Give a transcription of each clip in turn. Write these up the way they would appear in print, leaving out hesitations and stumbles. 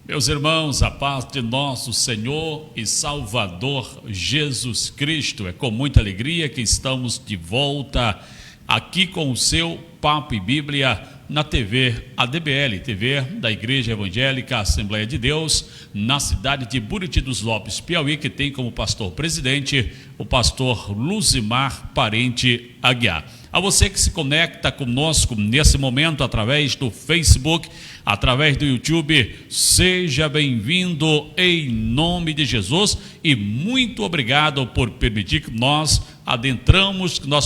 Meus irmãos, a paz de nosso Senhor e Salvador Jesus Cristo. É com muita alegria que estamos de volta aqui com o seu Papo e Bíblia na TV ADBL, TV da Igreja Evangélica Assembleia de Deus, na cidade de Buriti dos Lopes, Piauí, que tem como pastor presidente o pastor Luzimar Parente Aguiar. A você que se conecta conosco nesse momento através do Facebook, através do YouTube, seja bem-vindo em nome de Jesus e muito obrigado por permitir que nós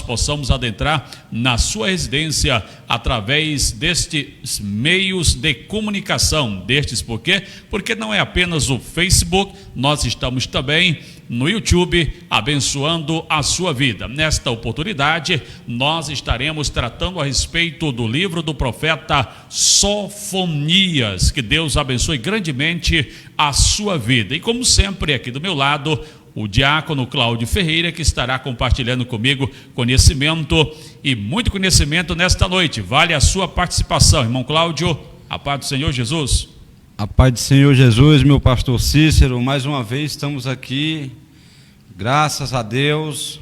possamos adentrar na sua residência através destes meios de comunicação, por quê? Porque não é apenas o Facebook, nós estamos também no YouTube, abençoando a sua vida. Nesta oportunidade, nós estaremos tratando a respeito do livro do profeta Sofonias. Que Deus abençoe grandemente a sua vida. E como sempre, aqui do meu lado, o diácono Cláudio Ferreira, que estará compartilhando comigo conhecimento e muito conhecimento nesta noite. Vale a sua participação, irmão Cláudio. A paz do Senhor Jesus. A paz do Senhor Jesus, meu pastor Cícero. Mais uma vez estamos aqui, graças a Deus,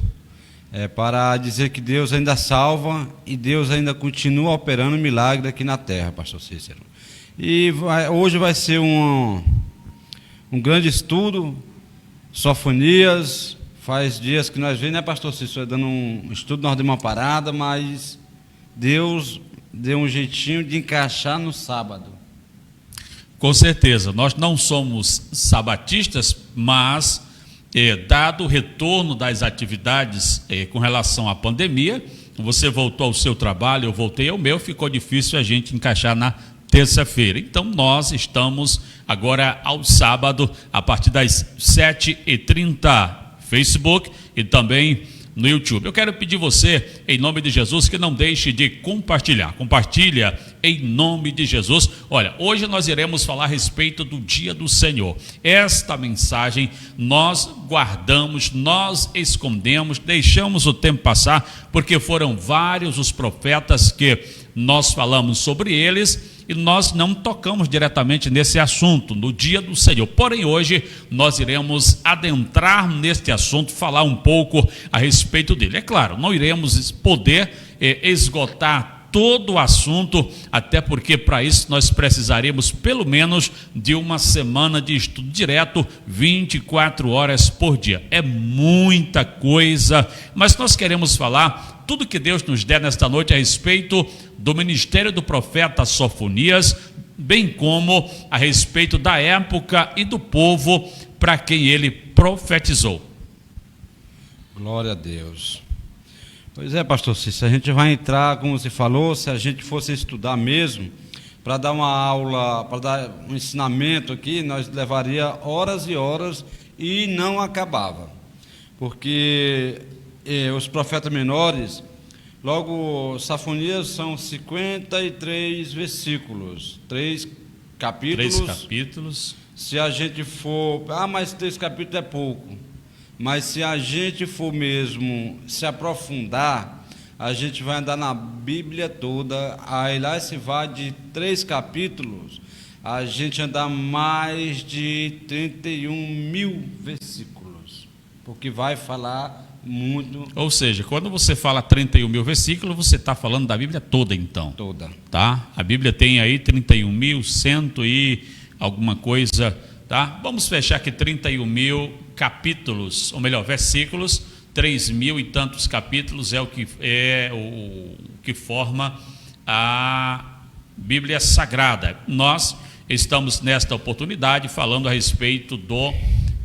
para dizer que Deus ainda salva e Deus ainda continua operando milagre aqui na terra, pastor Cícero. E hoje vai ser um grande estudo, Sofonias. Faz dias que nós vemos, né, pastor Cícero, dando um estudo, nós demos uma parada, mas Deus deu um jeitinho de encaixar no sábado. Com certeza, nós não somos sabatistas, mas dado o retorno das atividades com relação à pandemia, você voltou ao seu trabalho, eu voltei ao meu, ficou difícil a gente encaixar na terça-feira. Então nós estamos agora ao sábado, a partir das 7h30, Facebook e também no YouTube. Eu quero pedir você, em nome de Jesus, que não deixe de compartilhar. Compartilha em nome de Jesus. Olha, hoje nós iremos falar a respeito do dia do Senhor. Esta mensagem nós guardamos, nós escondemos, deixamos o tempo passar, porque foram vários os profetas que nós falamos sobre eles e nós não tocamos diretamente nesse assunto, no dia do Senhor. Porém, hoje nós iremos adentrar neste assunto, falar um pouco a respeito dele. É claro, não iremos poder esgotar todo o assunto, até porque para isso nós precisaremos pelo menos de uma semana de estudo direto, 24 horas por dia. É muita coisa, mas nós queremos falar tudo que Deus nos der nesta noite a respeito do ministério do profeta Sofonias, bem como a respeito da época e do povo para quem ele profetizou. Glória a Deus. Pois é, pastor Cícero, a gente vai entrar, como você falou, se a gente fosse estudar mesmo, para dar uma aula, para dar um ensinamento aqui, nós levaria horas e horas e não acabava. Porque os profetas menores, logo, Sofonias são 53 versículos, 3 capítulos. 3 capítulos. Se a gente for, mas 3 capítulos é pouco. Mas se a gente for mesmo se aprofundar, a gente vai andar na Bíblia toda, aí lá se vai de 3 capítulos, a gente andar mais de 31.000 versículos, porque vai falar muito. Ou seja, quando você fala 31.000 versículos, você está falando da Bíblia toda, então. Toda. Tá? A Bíblia tem aí 31.100 e alguma coisa, tá? Vamos fechar aqui 31.000 capítulos, ou melhor, versículos, 3.000 e tantos capítulos é o que forma a Bíblia Sagrada. Nós estamos nesta oportunidade falando a respeito do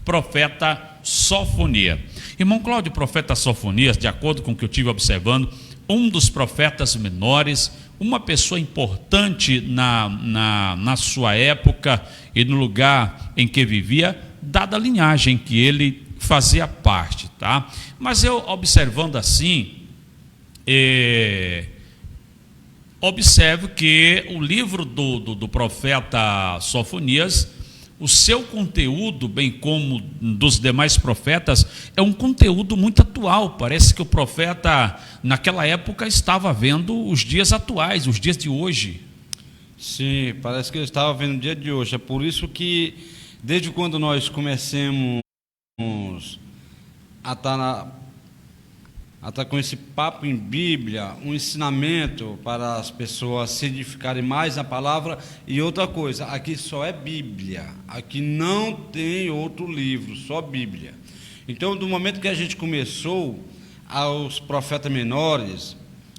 profeta Sofonias. Irmão Cláudio, o profeta Sofonias, de acordo com o que eu estive observando, um dos profetas menores, uma pessoa importante na sua época e no lugar em que vivia, dada a linhagem que ele fazia parte, tá? Mas eu, observando assim, observo que o livro do profeta Sofonias, o seu conteúdo, bem como dos demais profetas, é um conteúdo muito atual. Parece que o profeta, naquela época, estava vendo os dias atuais, os dias de hoje. Sim, parece que eu estava vendo no dia de hoje. É por isso que, desde quando nós começamos a estar com esse papo em Bíblia, um ensinamento para as pessoas se edificarem mais na palavra. E outra coisa, aqui só é Bíblia, aqui não tem outro livro, só Bíblia. Então, do momento que a gente começou aos profetas menores,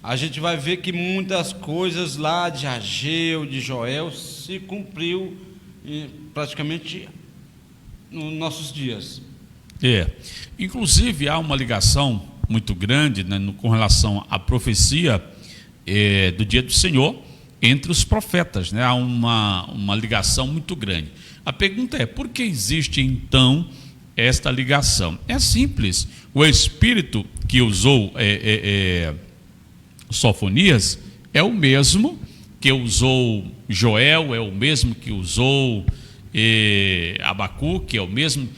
a gente vai ver que muitas coisas lá de Ageu, de Joel, se cumpriu praticamente nos nossos dias. Inclusive há uma ligação muito grande, né, com relação à profecia do dia do Senhor entre os profetas, né? Há uma ligação muito grande. A pergunta é: por que existe então esta ligação? É simples. O Espírito que usou Sofonias é o mesmo que usou Joel, é o mesmo que usou Abacuque, é o mesmo.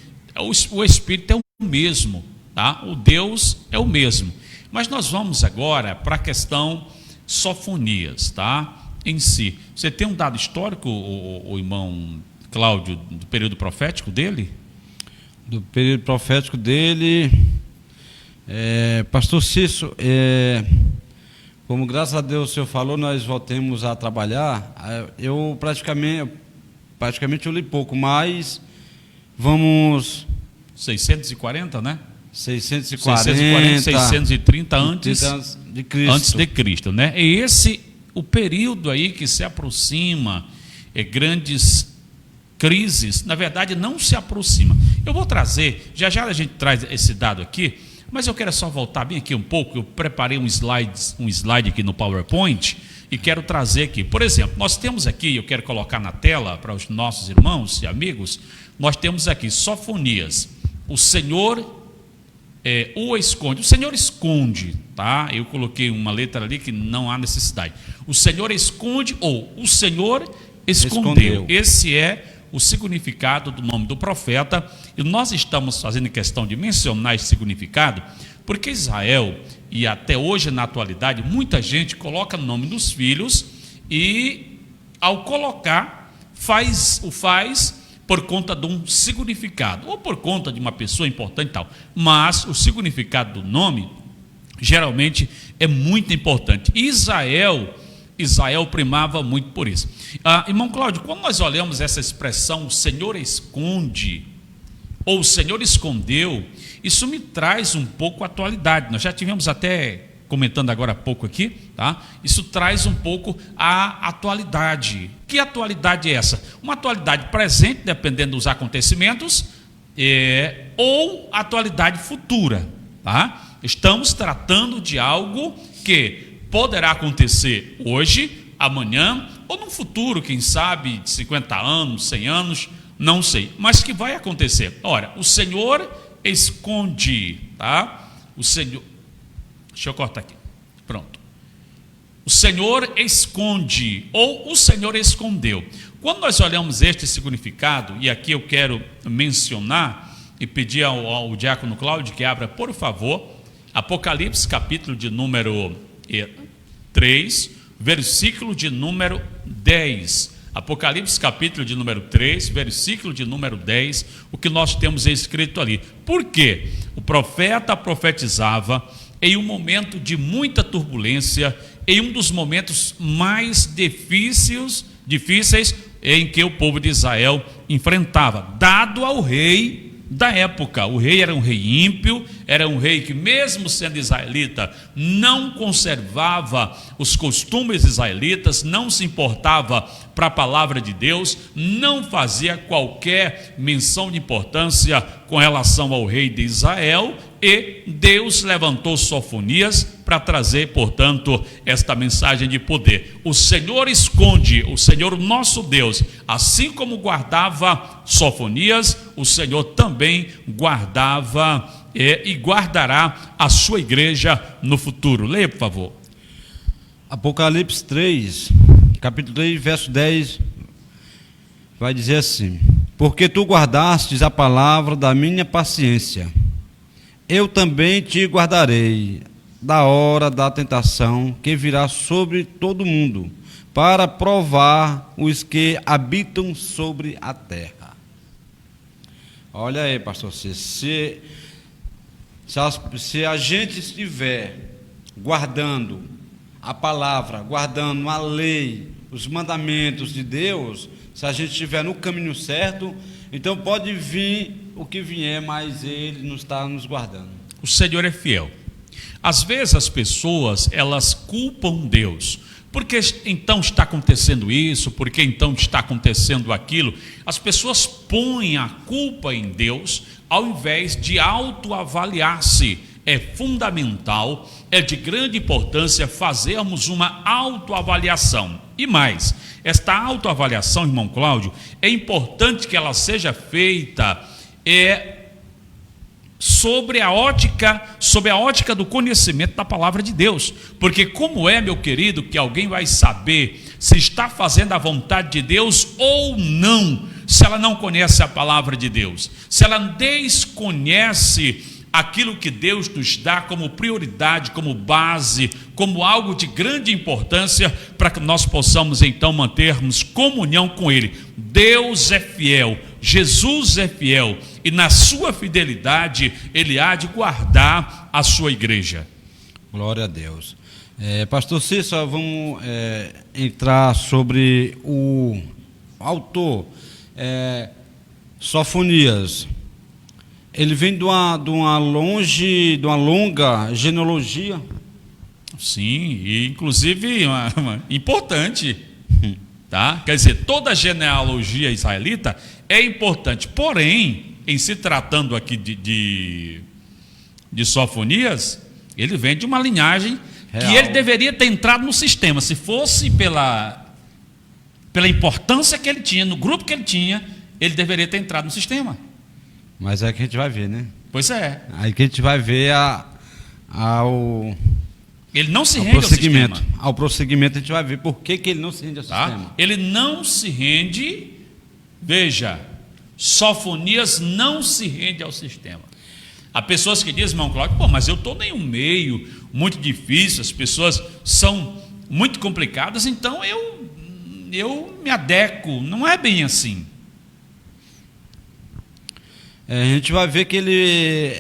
O Espírito é o mesmo, tá? O Deus é o mesmo. Mas nós vamos agora para a questão Sofonias, tá? Em si. Você tem um dado histórico, o irmão Cláudio, do período profético dele? Do período profético dele, pastor Cícero, como graças a Deus o senhor falou, nós voltemos a trabalhar. Eu praticamente eu li pouco, mas vamos... 640, né? 640, 630 antes de Cristo, né? É esse o período aí que se aproxima, grandes crises, na verdade não se aproxima. Eu vou trazer, já a gente traz esse dado aqui, mas eu quero só voltar bem aqui um pouco. Eu preparei um slide aqui no PowerPoint e quero trazer aqui. Por exemplo, nós temos aqui, eu quero colocar na tela para os nossos irmãos e amigos, nós temos aqui Sofonias. O Senhor o esconde. O Senhor esconde, tá? Eu coloquei uma letra ali que não há necessidade. O Senhor esconde ou o Senhor escondeu. Esse é o significado do nome do profeta, e nós estamos fazendo questão de mencionar esse significado, porque Israel, e até hoje na atualidade, muita gente coloca o nome dos filhos e, ao colocar, faz por conta de um significado, ou por conta de uma pessoa importante e tal, mas o significado do nome, geralmente, é muito importante. Israel primava muito por isso. Irmão Cláudio, quando nós olhamos essa expressão, o Senhor esconde, ou o Senhor escondeu, isso me traz um pouco a atualidade. Nós já tivemos até comentando agora há pouco aqui, tá? Isso traz um pouco a atualidade. Que atualidade é essa? Uma atualidade presente, dependendo dos acontecimentos, ou atualidade futura, tá? Estamos tratando de algo que poderá acontecer hoje, amanhã, ou no futuro, quem sabe, de 50 anos, 100 anos, não sei, mas que vai acontecer. Ora, o Senhor esconde, tá? O Senhor... Deixa eu cortar aqui. Pronto. O Senhor esconde, ou o Senhor escondeu. Quando nós olhamos este significado, e aqui eu quero mencionar e pedir ao diácono Cláudio que abra, por favor, Apocalipse, capítulo de número 3, versículo de número 10. Apocalipse, capítulo de número 3, versículo de número 10, o que nós temos escrito ali. Por quê? O profeta profetizava em um momento de muita turbulência, em um dos momentos mais difíceis em que o povo de Israel enfrentava, dado ao rei da época. O rei era um rei ímpio, era um rei que, mesmo sendo israelita, não conservava os costumes israelitas, não se importava para a palavra de Deus, não fazia qualquer menção de importância com relação ao rei de Israel, e Deus levantou Sofonias para trazer, portanto, esta mensagem de poder. O Senhor esconde, o Senhor nosso Deus, assim como guardava Sofonias, o Senhor também guardava e guardará a sua igreja no futuro. Leia, por favor. Apocalipse 3, capítulo 3, verso 10, vai dizer assim: porque tu guardastes a palavra da minha paciência, eu também te guardarei da hora da tentação que virá sobre todo mundo, para provar os que habitam sobre a terra. Olha aí, pastor Cícero, se a gente estiver guardando a palavra, guardando a lei, os mandamentos de Deus, se a gente estiver no caminho certo, então pode vir o que vier, mas Ele não está nos guardando. O Senhor é fiel. Às vezes as pessoas, elas culpam Deus. Por que então está acontecendo isso? Por que então está acontecendo aquilo? As pessoas põem a culpa em Deus ao invés de autoavaliar-se. É fundamental, é de grande importância fazermos uma autoavaliação. E mais, esta autoavaliação, irmão Cláudio, é importante que ela seja feita sob a ótica do conhecimento da palavra de Deus. Porque como é, meu querido, que alguém vai saber se está fazendo a vontade de Deus ou não, se ela não conhece a palavra de Deus, se ela desconhece aquilo que Deus nos dá como prioridade, como base, como algo de grande importância para que nós possamos então mantermos comunhão com Ele. Deus é fiel, Jesus é fiel, e na sua fidelidade Ele há de guardar a sua igreja. Glória a Deus. Pastor Cícero, vamos entrar sobre o autor, Sofonias. Ele vem de uma longa genealogia. Sim, e inclusive importante, tá? Quer dizer, toda a genealogia israelita é importante, porém, em se tratando aqui de Sofonias, ele vem de uma linhagem real, que ele deveria ter entrado no sistema. Se fosse pela importância que ele tinha, no grupo que ele tinha, ele deveria ter entrado no sistema. Mas é que a gente vai ver, né? Pois é. Aí que a gente vai ver ele não se rende ao sistema. Ao prosseguimento a gente vai ver por que ele não se rende ao sistema. Ele não se rende, veja, Sofonias não se rende ao sistema. Há pessoas que dizem, irmão Cláudio, mas eu estou em um meio muito difícil, as pessoas são muito complicadas, então eu me adequo. Não é bem assim. A gente vai ver que ele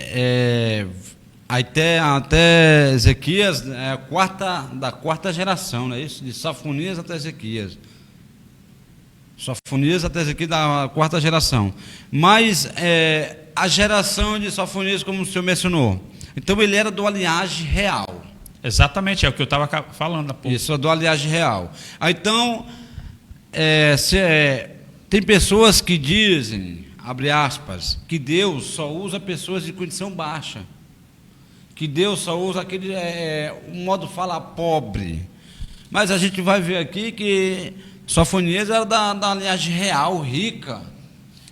até Ezequias é da quarta geração, não é isso? De Sofonias até Ezequias. Sofonias até Ezequias da quarta geração. Mas a geração de Sofonias, como o senhor mencionou, então ele era do linhagem real. Exatamente, é o que eu estava falando há pouco. Isso, é do linhagem real. Então, tem pessoas que dizem, abre aspas, que Deus só usa pessoas de condição baixa, que Deus só usa aquele um modo de falar pobre. Mas a gente vai ver aqui que Sofonias era da linhagem real, rica,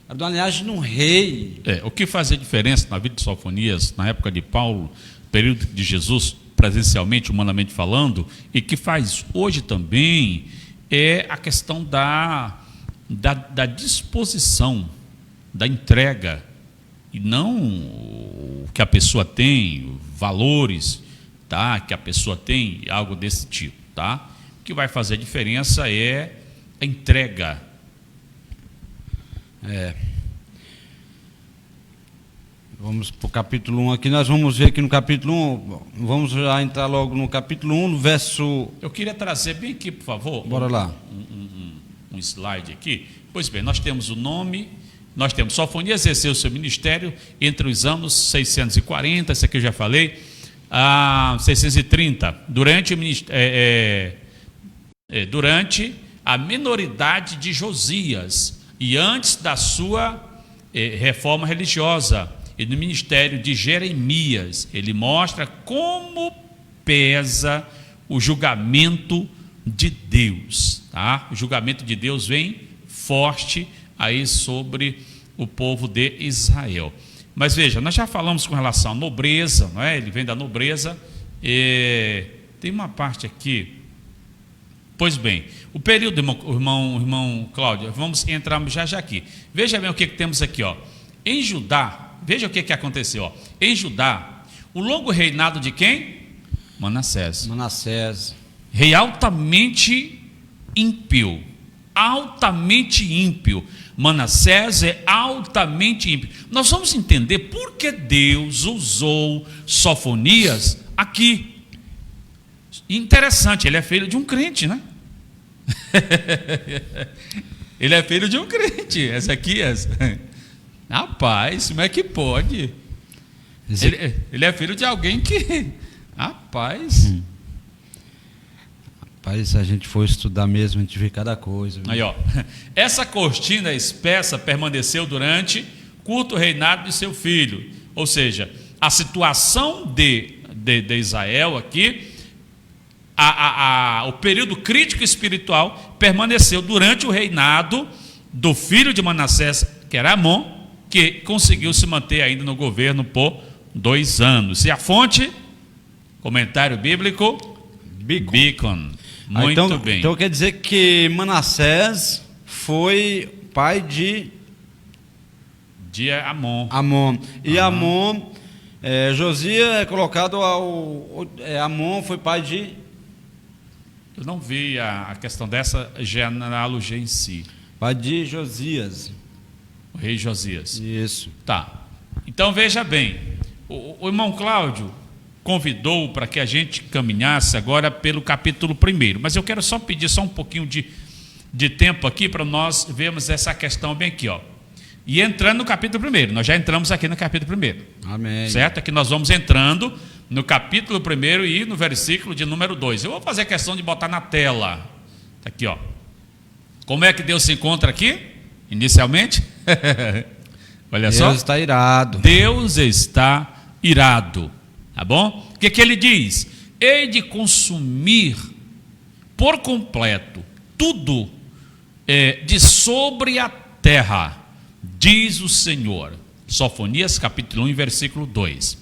era da linhagem de um rei. O que fazia diferença na vida de Sofonias, na época de Paulo, período de Jesus, presencialmente, humanamente falando, e que faz hoje também, é a questão da disposição, da entrega, e não o que a pessoa tem, valores, tá? Que a pessoa tem, algo desse tipo, tá? O que vai fazer a diferença é a entrega. Vamos para o capítulo 1 aqui, nós vamos ver aqui no capítulo 1, vamos já entrar logo no capítulo 1, no verso... Eu queria trazer bem aqui, por favor. Bora lá. Um slide aqui. Pois bem, nós temos o nome... Nós temos Sofonias exerceu o seu ministério entre os anos 640, isso aqui eu já falei, a 630, durante a minoridade de Josias e antes da sua reforma religiosa, e no ministério de Jeremias. Ele mostra como pesa o julgamento de Deus, tá? O julgamento de Deus vem forte aí sobre o povo de Israel. Mas veja, nós já falamos com relação à nobreza, não é? Ele vem da nobreza. Tem uma parte aqui. Pois bem, o período, irmão Cláudio, vamos entrar já aqui. Veja bem o que temos aqui, ó. Em Judá, veja o que aconteceu, ó. Em Judá, o longo reinado de quem? Manassés. Manassés. Rei altamente ímpio, altamente ímpio. Manassés é altamente ímpio. Nós vamos entender por que Deus usou Sofonias aqui. Interessante, ele é filho de um crente, né? Ele é filho de um crente, Ezequias. Rapaz, como é que pode? Ele é filho de alguém que... Rapaz... Rapaz, se a gente for estudar mesmo, a gente vê cada coisa. Viu? Aí, ó. Essa cortina espessa permaneceu durante curto reinado de seu filho. Ou seja, a situação de Israel aqui, o período crítico espiritual permaneceu durante o reinado do filho de Manassés, que era Amon, que conseguiu se manter ainda no governo por 2 anos. E a fonte? Comentário bíblico? Beacon. Muito bem. Então quer dizer que Manassés foi pai de Amon. E Amon, Josias é colocado Amon foi pai de... Eu não vi a questão dessa genealogia em si. Pai de Josias. O rei Josias. Isso. Tá. Então veja bem, o irmão Cláudio convidou para que a gente caminhasse agora pelo capítulo 1, mas eu quero só pedir um pouquinho de tempo aqui para nós vermos essa questão bem aqui, ó. E entrando no capítulo 1, nós já entramos aqui no capítulo 1. Amém. Certo? Aqui nós vamos entrando no capítulo 1 e no versículo de número 2. Eu vou fazer a questão de botar na tela. Tá aqui, ó. Como é que Deus se encontra aqui? Inicialmente? Olha só. Deus está irado. Deus está irado. Tá bom? O que ele diz? Hei de consumir por completo tudo de sobre a terra, diz o Senhor. Sofonias capítulo 1, versículo 2.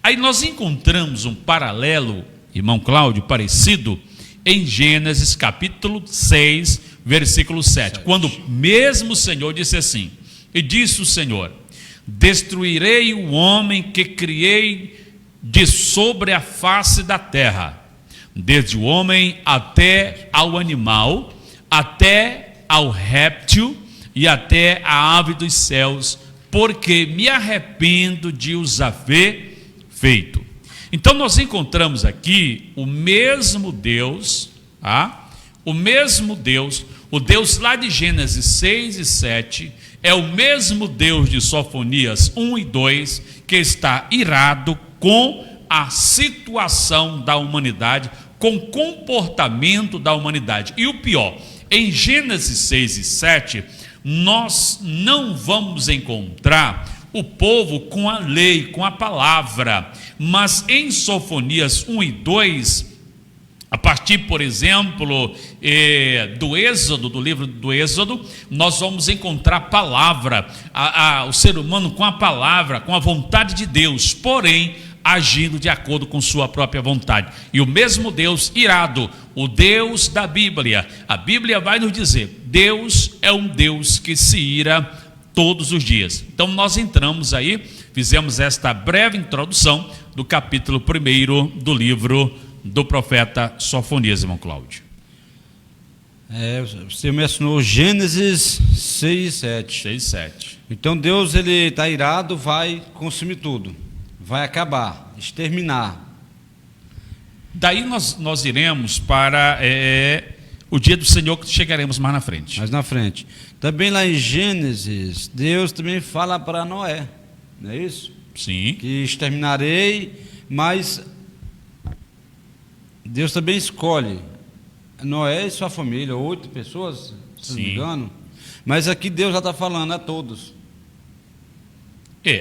Aí nós encontramos um paralelo, irmão Cláudio, parecido em Gênesis capítulo 6, versículo 7. Quando mesmo o Senhor disse assim: e disse o Senhor: destruirei o homem que criei de sobre a face da terra, desde o homem até ao animal, até ao réptil e até a ave dos céus, porque me arrependo de os haver feito. Então nós encontramos aqui o mesmo Deus, o mesmo Deus, o Deus lá de Gênesis 6 e 7, é o mesmo Deus de Sofonias 1 e 2, que está irado com a situação da humanidade, com o comportamento da humanidade. E o pior, em Gênesis 6 e 7, nós não vamos encontrar o povo com a lei, com a palavra, mas em Sofonias 1 e 2, a partir, por exemplo, do Êxodo, do livro do Êxodo, nós vamos encontrar a palavra, o ser humano com a palavra, com a vontade de Deus, porém, agindo de acordo com sua própria vontade. E o mesmo Deus irado, o Deus da Bíblia, a Bíblia vai nos dizer, Deus é um Deus que se ira todos os dias. Então nós entramos aí, fizemos esta breve introdução do capítulo 1 do livro do profeta Sofonias, irmão Cláudio. Você mencionou Gênesis 6 e 7. 6 e 7. Então Deus, ele está irado, vai consumir tudo, vai acabar, exterminar. Daí nós iremos para o dia do Senhor, que chegaremos mais na frente. Mais na frente. Também lá em Gênesis, Deus também fala para Noé, não é isso? Sim. Que exterminarei, mas Deus também escolhe Noé e sua família, 8 pessoas, se não me engano. Mas aqui Deus já está falando a todos.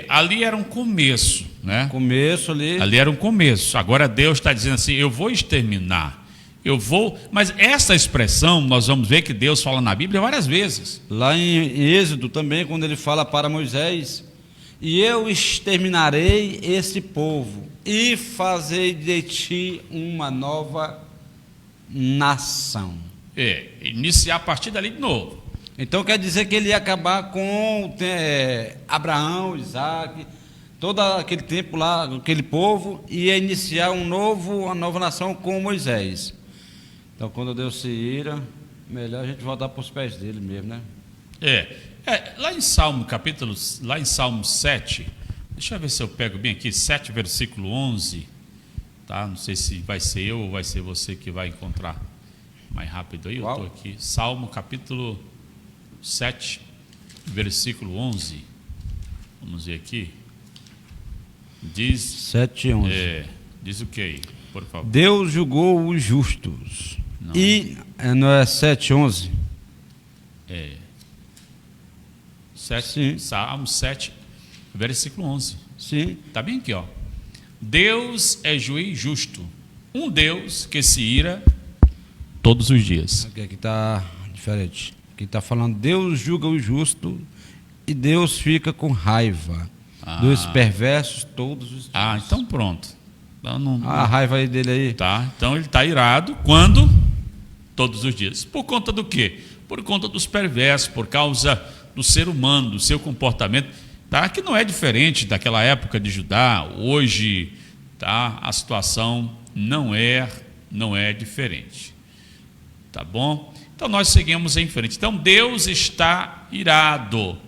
Ali era um começo, né? Começo ali. Ali era um começo. Agora Deus está dizendo assim: eu vou exterminar. Mas essa expressão nós vamos ver que Deus fala na Bíblia várias vezes. Lá em Êxodo também, quando ele fala para Moisés: e eu exterminarei esse povo e fazei de ti uma nova nação. Iniciar a partir dali de novo. Então quer dizer que ele ia acabar com Abraão, Isaac, todo aquele tempo lá, aquele povo, e ia iniciar uma nova nação com Moisés. Então quando Deus se ira, Melhor a gente voltar para os pés dele mesmo, né? Lá em Salmo 7, deixa eu ver se eu pego bem aqui, 7, versículo 11, tá? Não sei se vai ser eu ou vai ser você que vai encontrar mais rápido aí. Qual? Eu estou aqui, Salmo capítulo 7, versículo 11, vamos ver aqui, diz... 7 e 11. Diz o que aí, por favor? Deus julgou os justos. Não. E, não é 7 e 11? 7, Sim. Salmo 7, versículo 11. Sim. Está bem aqui, ó. Deus é juiz justo, um Deus que se ira todos os dias. Aqui está diferente. Aqui está falando, Deus julga o justo e Deus fica com raiva dos perversos todos os dias. Então pronto. Então, A raiva aí dele aí. Tá, então ele está irado quando? Todos os dias. Por conta do quê? Por conta dos perversos, por causa do ser humano, do seu comportamento, tá? Que não é diferente daquela época de Judá. Hoje, tá? A situação não é diferente. Tá bom? Então nós seguimos em frente. Então Deus está irado.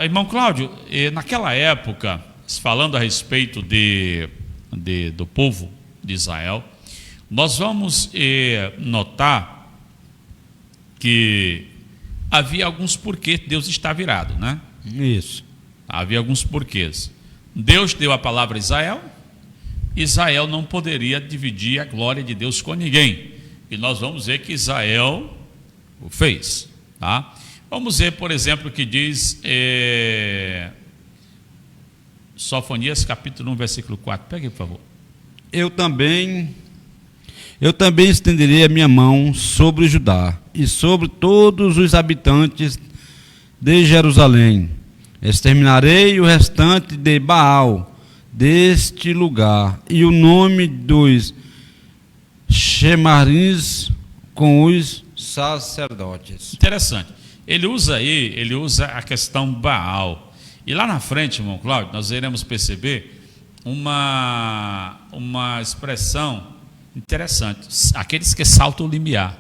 Irmão Cláudio, naquela época, falando a respeito do povo de Israel, nós vamos notar que havia alguns porquês Deus está virado, né? Isso. Havia alguns porquês. Deus deu a palavra a Israel, Israel não poderia dividir a glória de Deus com ninguém. E nós vamos ver que Israel o fez, tá? Vamos ver, por exemplo, o que diz Sofonias capítulo 1, versículo 4. Pegue, por favor. Eu também estenderei a minha mão sobre Judá e sobre todos os habitantes de Jerusalém. Exterminarei o restante de Baal deste lugar e o nome dos Shemarins com os sacerdotes. Interessante. Ele usa a questão Baal. E lá na frente, irmão Cláudio, nós iremos perceber uma expressão interessante. Aqueles que saltam o limiar.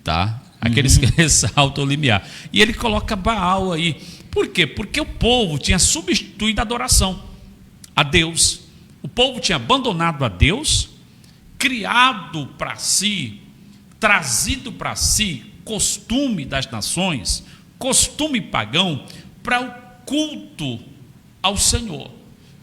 Tá? Aqueles que saltam o limiar. E ele coloca Baal aí. Por quê? Porque o povo tinha substituído a adoração a Deus. O povo tinha abandonado a Deus, criado para si, trazido para si costume das nações, costume pagão, para o culto ao Senhor.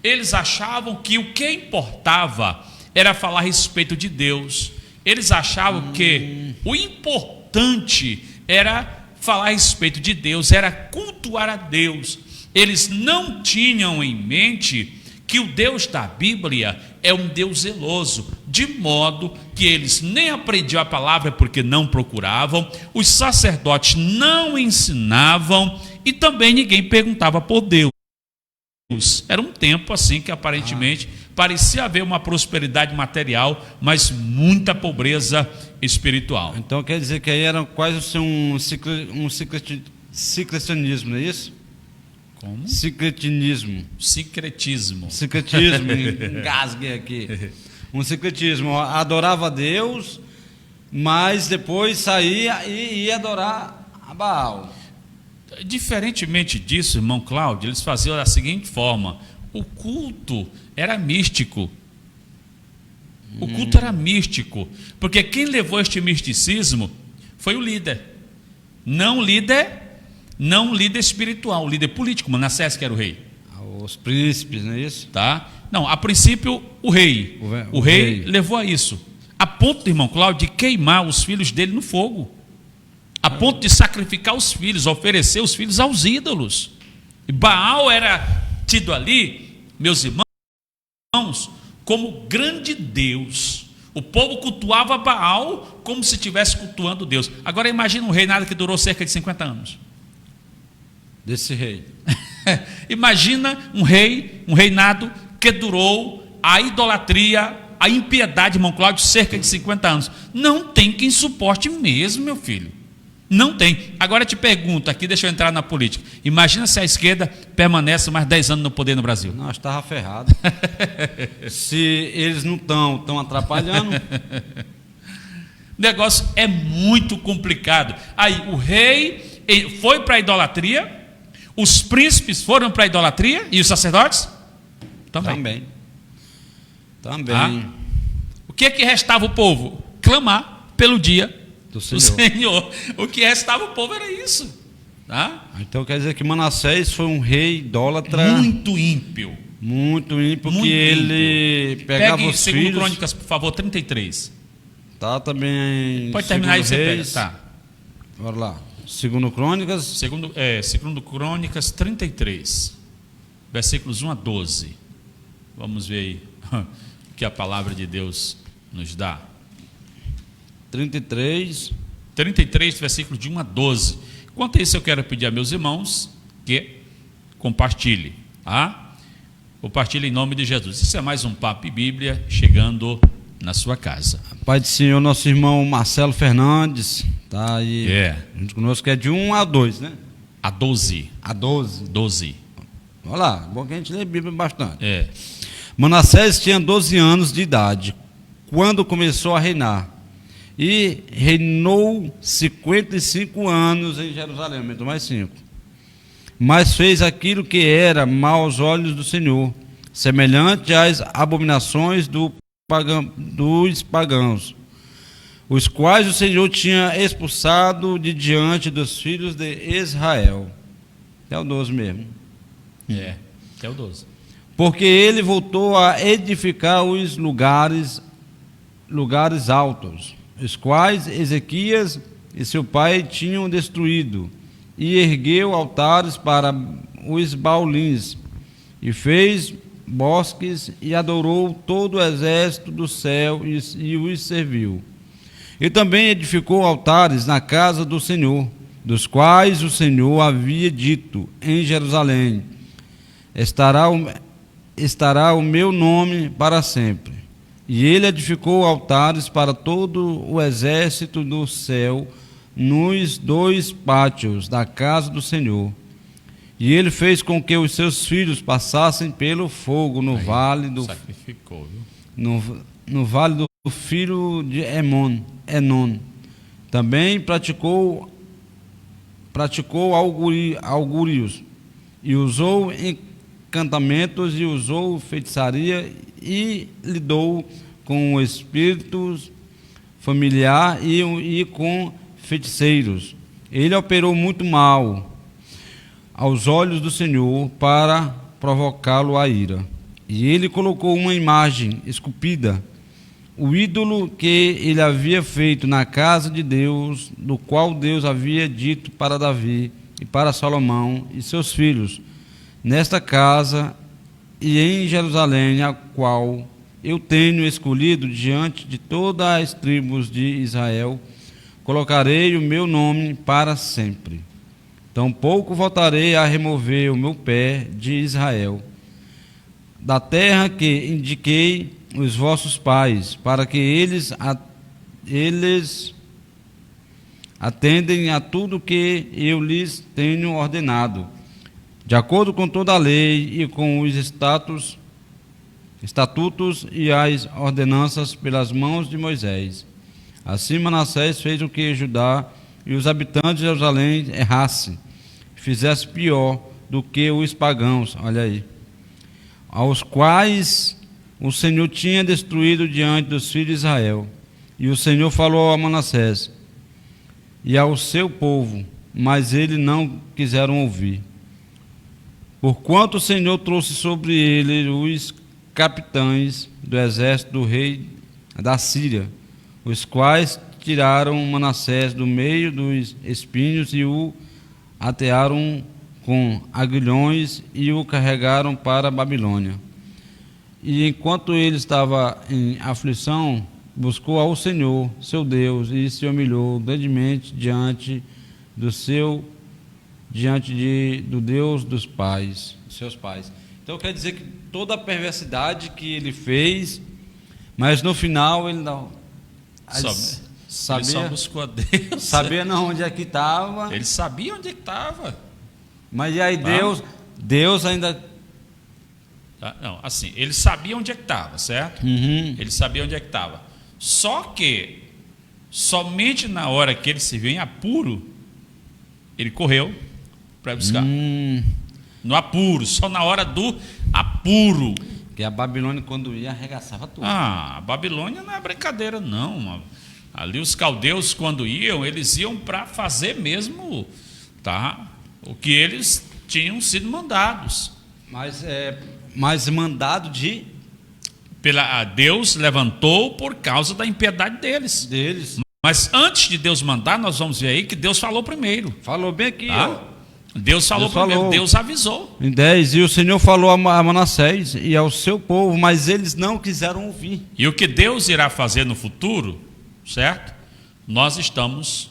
Eles achavam que o que importava era falar a respeito de Deus. Eles achavam que o importante era falar a respeito de Deus, era cultuar a Deus. Eles não tinham em mente que o Deus da Bíblia é um Deus zeloso, de modo que eles nem aprendiam a palavra porque não procuravam, os sacerdotes não ensinavam e também ninguém perguntava por Deus. Era um tempo assim que aparentemente parecia haver uma prosperidade material, mas muita pobreza espiritual. Então quer dizer que aí era quase um secrecionismo, não é isso? Como? Secretismo. Secretismo. Secretismo, engasguei aqui. Um secretismo, adorava a Deus, mas depois saía e ia adorar a Baal. Diferentemente disso, irmão Cláudio, eles faziam da seguinte forma: o culto era místico. O culto era místico, porque quem levou este misticismo foi o líder. Não líder espiritual, o líder político. Manassés que era o rei. Os príncipes, não é isso? Tá? Não, a princípio o rei. O rei levou a isso. A ponto, irmão Cláudio, de queimar os filhos dele no fogo. A ponto de sacrificar os filhos, oferecer os filhos aos ídolos. E Baal era tido ali, meus irmãos, como grande Deus. O povo cultuava Baal como se estivesse cultuando Deus. Agora imagina um reinado que durou cerca de 50 anos. Desse rei. Imagina um reinado que durou a idolatria, a impiedade, irmão Cláudio, cerca de 50 anos. Não tem quem suporte mesmo, meu filho. Não tem. Agora eu te pergunto aqui, deixa eu entrar na política. Imagina se a esquerda permanece mais 10 anos no poder no Brasil. Nós estava ferrado. Se eles não estão atrapalhando. O negócio é muito complicado. Aí o rei foi para a idolatria, os príncipes foram para a idolatria e os sacerdotes também. Também. O que restava o povo? Clamar pelo dia Do do Senhor. O que restava o povo era isso. Tá? Então quer dizer que Manassés foi um rei idólatra. Muito ímpio. Muito ímpio, Muito que ele pegava Pegue os 2 filhos. Crônicas, por favor, 33. Tá também. Pode terminar aí, você pega. Reis. Tá. Bora lá. Segundo Crônicas. Segundo Crônicas 33, versículos 1 a 12. Vamos ver aí o que a palavra de Deus nos dá. 33, versículos de 1 a 12. Enquanto isso, eu quero pedir a meus irmãos que compartilhem, tá? Compartilhe em nome de Jesus. Isso é mais um Papo e Bíblia chegando na sua casa. Pai do Senhor, nosso irmão Marcelo Fernandes, tá aí junto conosco, que é de 1 a 2, né? A 12. A 12. 12. Olha lá, bom que a gente lê a Bíblia bastante. Manassés tinha 12 anos de idade quando começou a reinar, e reinou 55 anos em Jerusalém, aumentou mais 5. Mas fez aquilo que era mal aos olhos do Senhor, semelhante às abominações dos pagãos, os quais o Senhor tinha expulsado de diante dos filhos de Israel. É o 12 mesmo. É o 12. Porque ele voltou a edificar os lugares altos, os quais Ezequias e seu pai tinham destruído, e ergueu altares para os baulins, e fez bosques, e adorou todo o exército do céu, e os serviu. E também edificou altares na casa do Senhor, dos quais o Senhor havia dito: em Jerusalém estará o meu nome para sempre. E ele edificou altares para todo o exército do céu nos 2 pátios da casa do Senhor. E ele fez com que os seus filhos passassem pelo fogo no vale do sacrificou, viu? no vale do filho de Enon. Também praticou augúrios, e usou encantamentos, e usou feitiçaria, e lidou com espíritos familiar e com feiticeiros. Ele operou muito mal aos olhos do Senhor para provocá-lo à ira. E ele colocou uma imagem esculpida, o ídolo que ele havia feito na casa de Deus, do qual Deus havia dito para Davi e para Salomão e seus filhos: nesta casa e em Jerusalém, a qual eu tenho escolhido diante de todas as tribos de Israel, colocarei o meu nome para sempre. Tampouco voltarei a remover o meu pé de Israel, da terra que indiquei os vossos pais, para que eles atendem a tudo que eu lhes tenho ordenado, de acordo com toda a lei e com os estatutos e as ordenanças pelas mãos de Moisés. Assim Manassés fez o que Judá e os habitantes de Jerusalém errassem, fizesse pior do que os pagãos, olha aí, aos quais o Senhor tinha destruído diante dos filhos de Israel. E o Senhor falou a Manassés e ao seu povo, mas eles não quiseram ouvir. Porquanto o Senhor trouxe sobre ele os capitães do exército do rei da Síria, os quais tiraram Manassés do meio dos espinhos e o atearam com aguilhões e o carregaram para a Babilônia. E enquanto ele estava em aflição, buscou ao Senhor, seu Deus, e se humilhou grandemente diante do Deus dos pais, seus pais. Então quer dizer que toda a perversidade que ele fez, mas no final ele não sabia, ele só buscou a Deus. Sabia não onde é que estava. Ele sabia onde é que estava. Mas e aí Deus ainda... Não, assim, ele sabia onde é que estava, certo? Uhum. Ele sabia onde é que estava. Só que Somente na hora que ele se viu em apuro, ele correu para buscar. No apuro, só na hora do apuro. Que a Babilônia, quando ia, arregaçava tudo. A Babilônia não é brincadeira, não. Ali os caldeus, quando iam, eles iam para fazer mesmo, tá, o que eles tinham sido mandados. Mas mandado Deus levantou por causa da impiedade deles. Mas antes de Deus mandar, nós vamos ver aí que Deus falou primeiro. Falou bem aqui, tá? ó. Deus falou primeiro, Deus avisou. Em 10, e o Senhor falou a Manassés e ao seu povo, mas eles não quiseram ouvir. E o que Deus irá fazer no futuro, certo? Nós estamos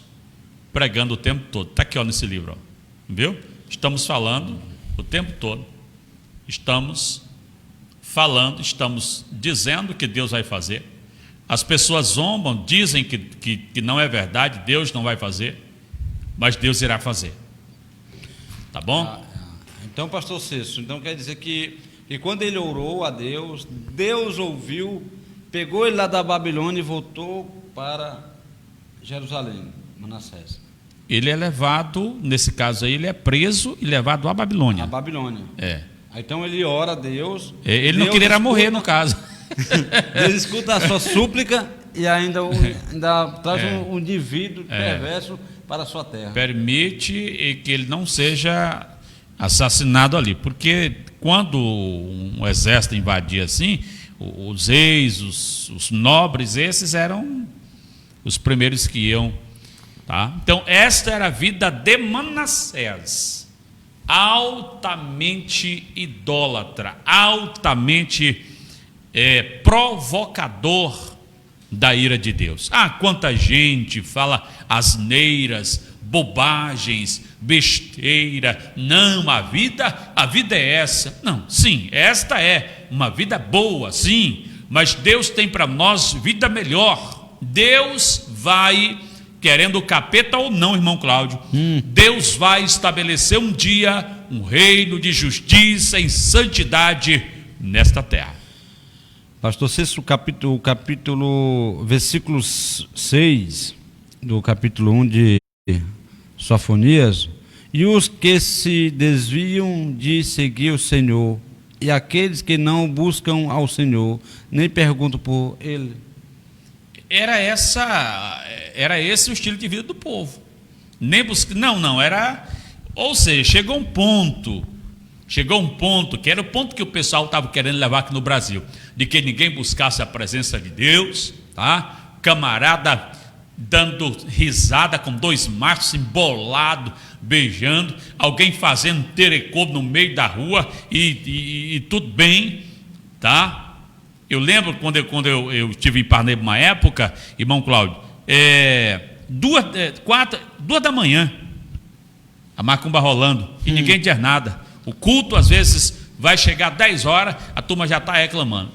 pregando o tempo todo. Está aqui, ó, nesse livro, ó. Viu? Estamos falando o tempo todo. Estamos falando, estamos dizendo que Deus vai fazer. As pessoas zombam, dizem que não é verdade, Deus não vai fazer, mas Deus irá fazer. Tá bom? Então, pastor Cícero, então quer dizer que quando ele orou a Deus, Deus ouviu, pegou ele lá da Babilônia e voltou para Jerusalém, Manassés. Ele é levado, nesse caso aí, ele é preso e levado à Babilônia. A Babilônia. É. Então ele ora a Deus. Ele Deus não queria morrer, no caso. Deus escuta a sua súplica e ainda traz um indivíduo perverso para a sua terra. Permite que ele não seja assassinado ali, porque quando um exército invadia assim, os reis, os nobres, esses eram os primeiros que iam, tá? Então esta era a vida de Manassés, altamente idólatra, altamente provocador da ira de Deus. Quanta gente fala asneiras, bobagens, besteira. Não, a vida é essa. Não, sim, esta é uma vida boa, sim, mas Deus tem para nós vida melhor. Deus vai, querendo o capeta ou não, irmão Cláudio, Deus vai estabelecer um dia um reino de justiça em santidade nesta terra. Pastor Cícero, versículo 6 do capítulo 1 de Sofonias: e os que se desviam de seguir o Senhor, e aqueles que não buscam ao Senhor, nem perguntam por Ele. Era esse o estilo de vida do povo. Ou seja, chegou um ponto que era o ponto que o pessoal estava querendo levar aqui no Brasil, de que ninguém buscasse a presença de Deus, tá? Camarada dando risada com dois machos embolado, beijando, alguém fazendo terecô no meio da rua e tudo bem, tá? Eu lembro quando eu estive em Parnaíba uma época, irmão Cláudio, 2 da manhã, a macumba rolando, e ninguém diz nada. O culto, às vezes, vai chegar 10 horas, a turma já está reclamando.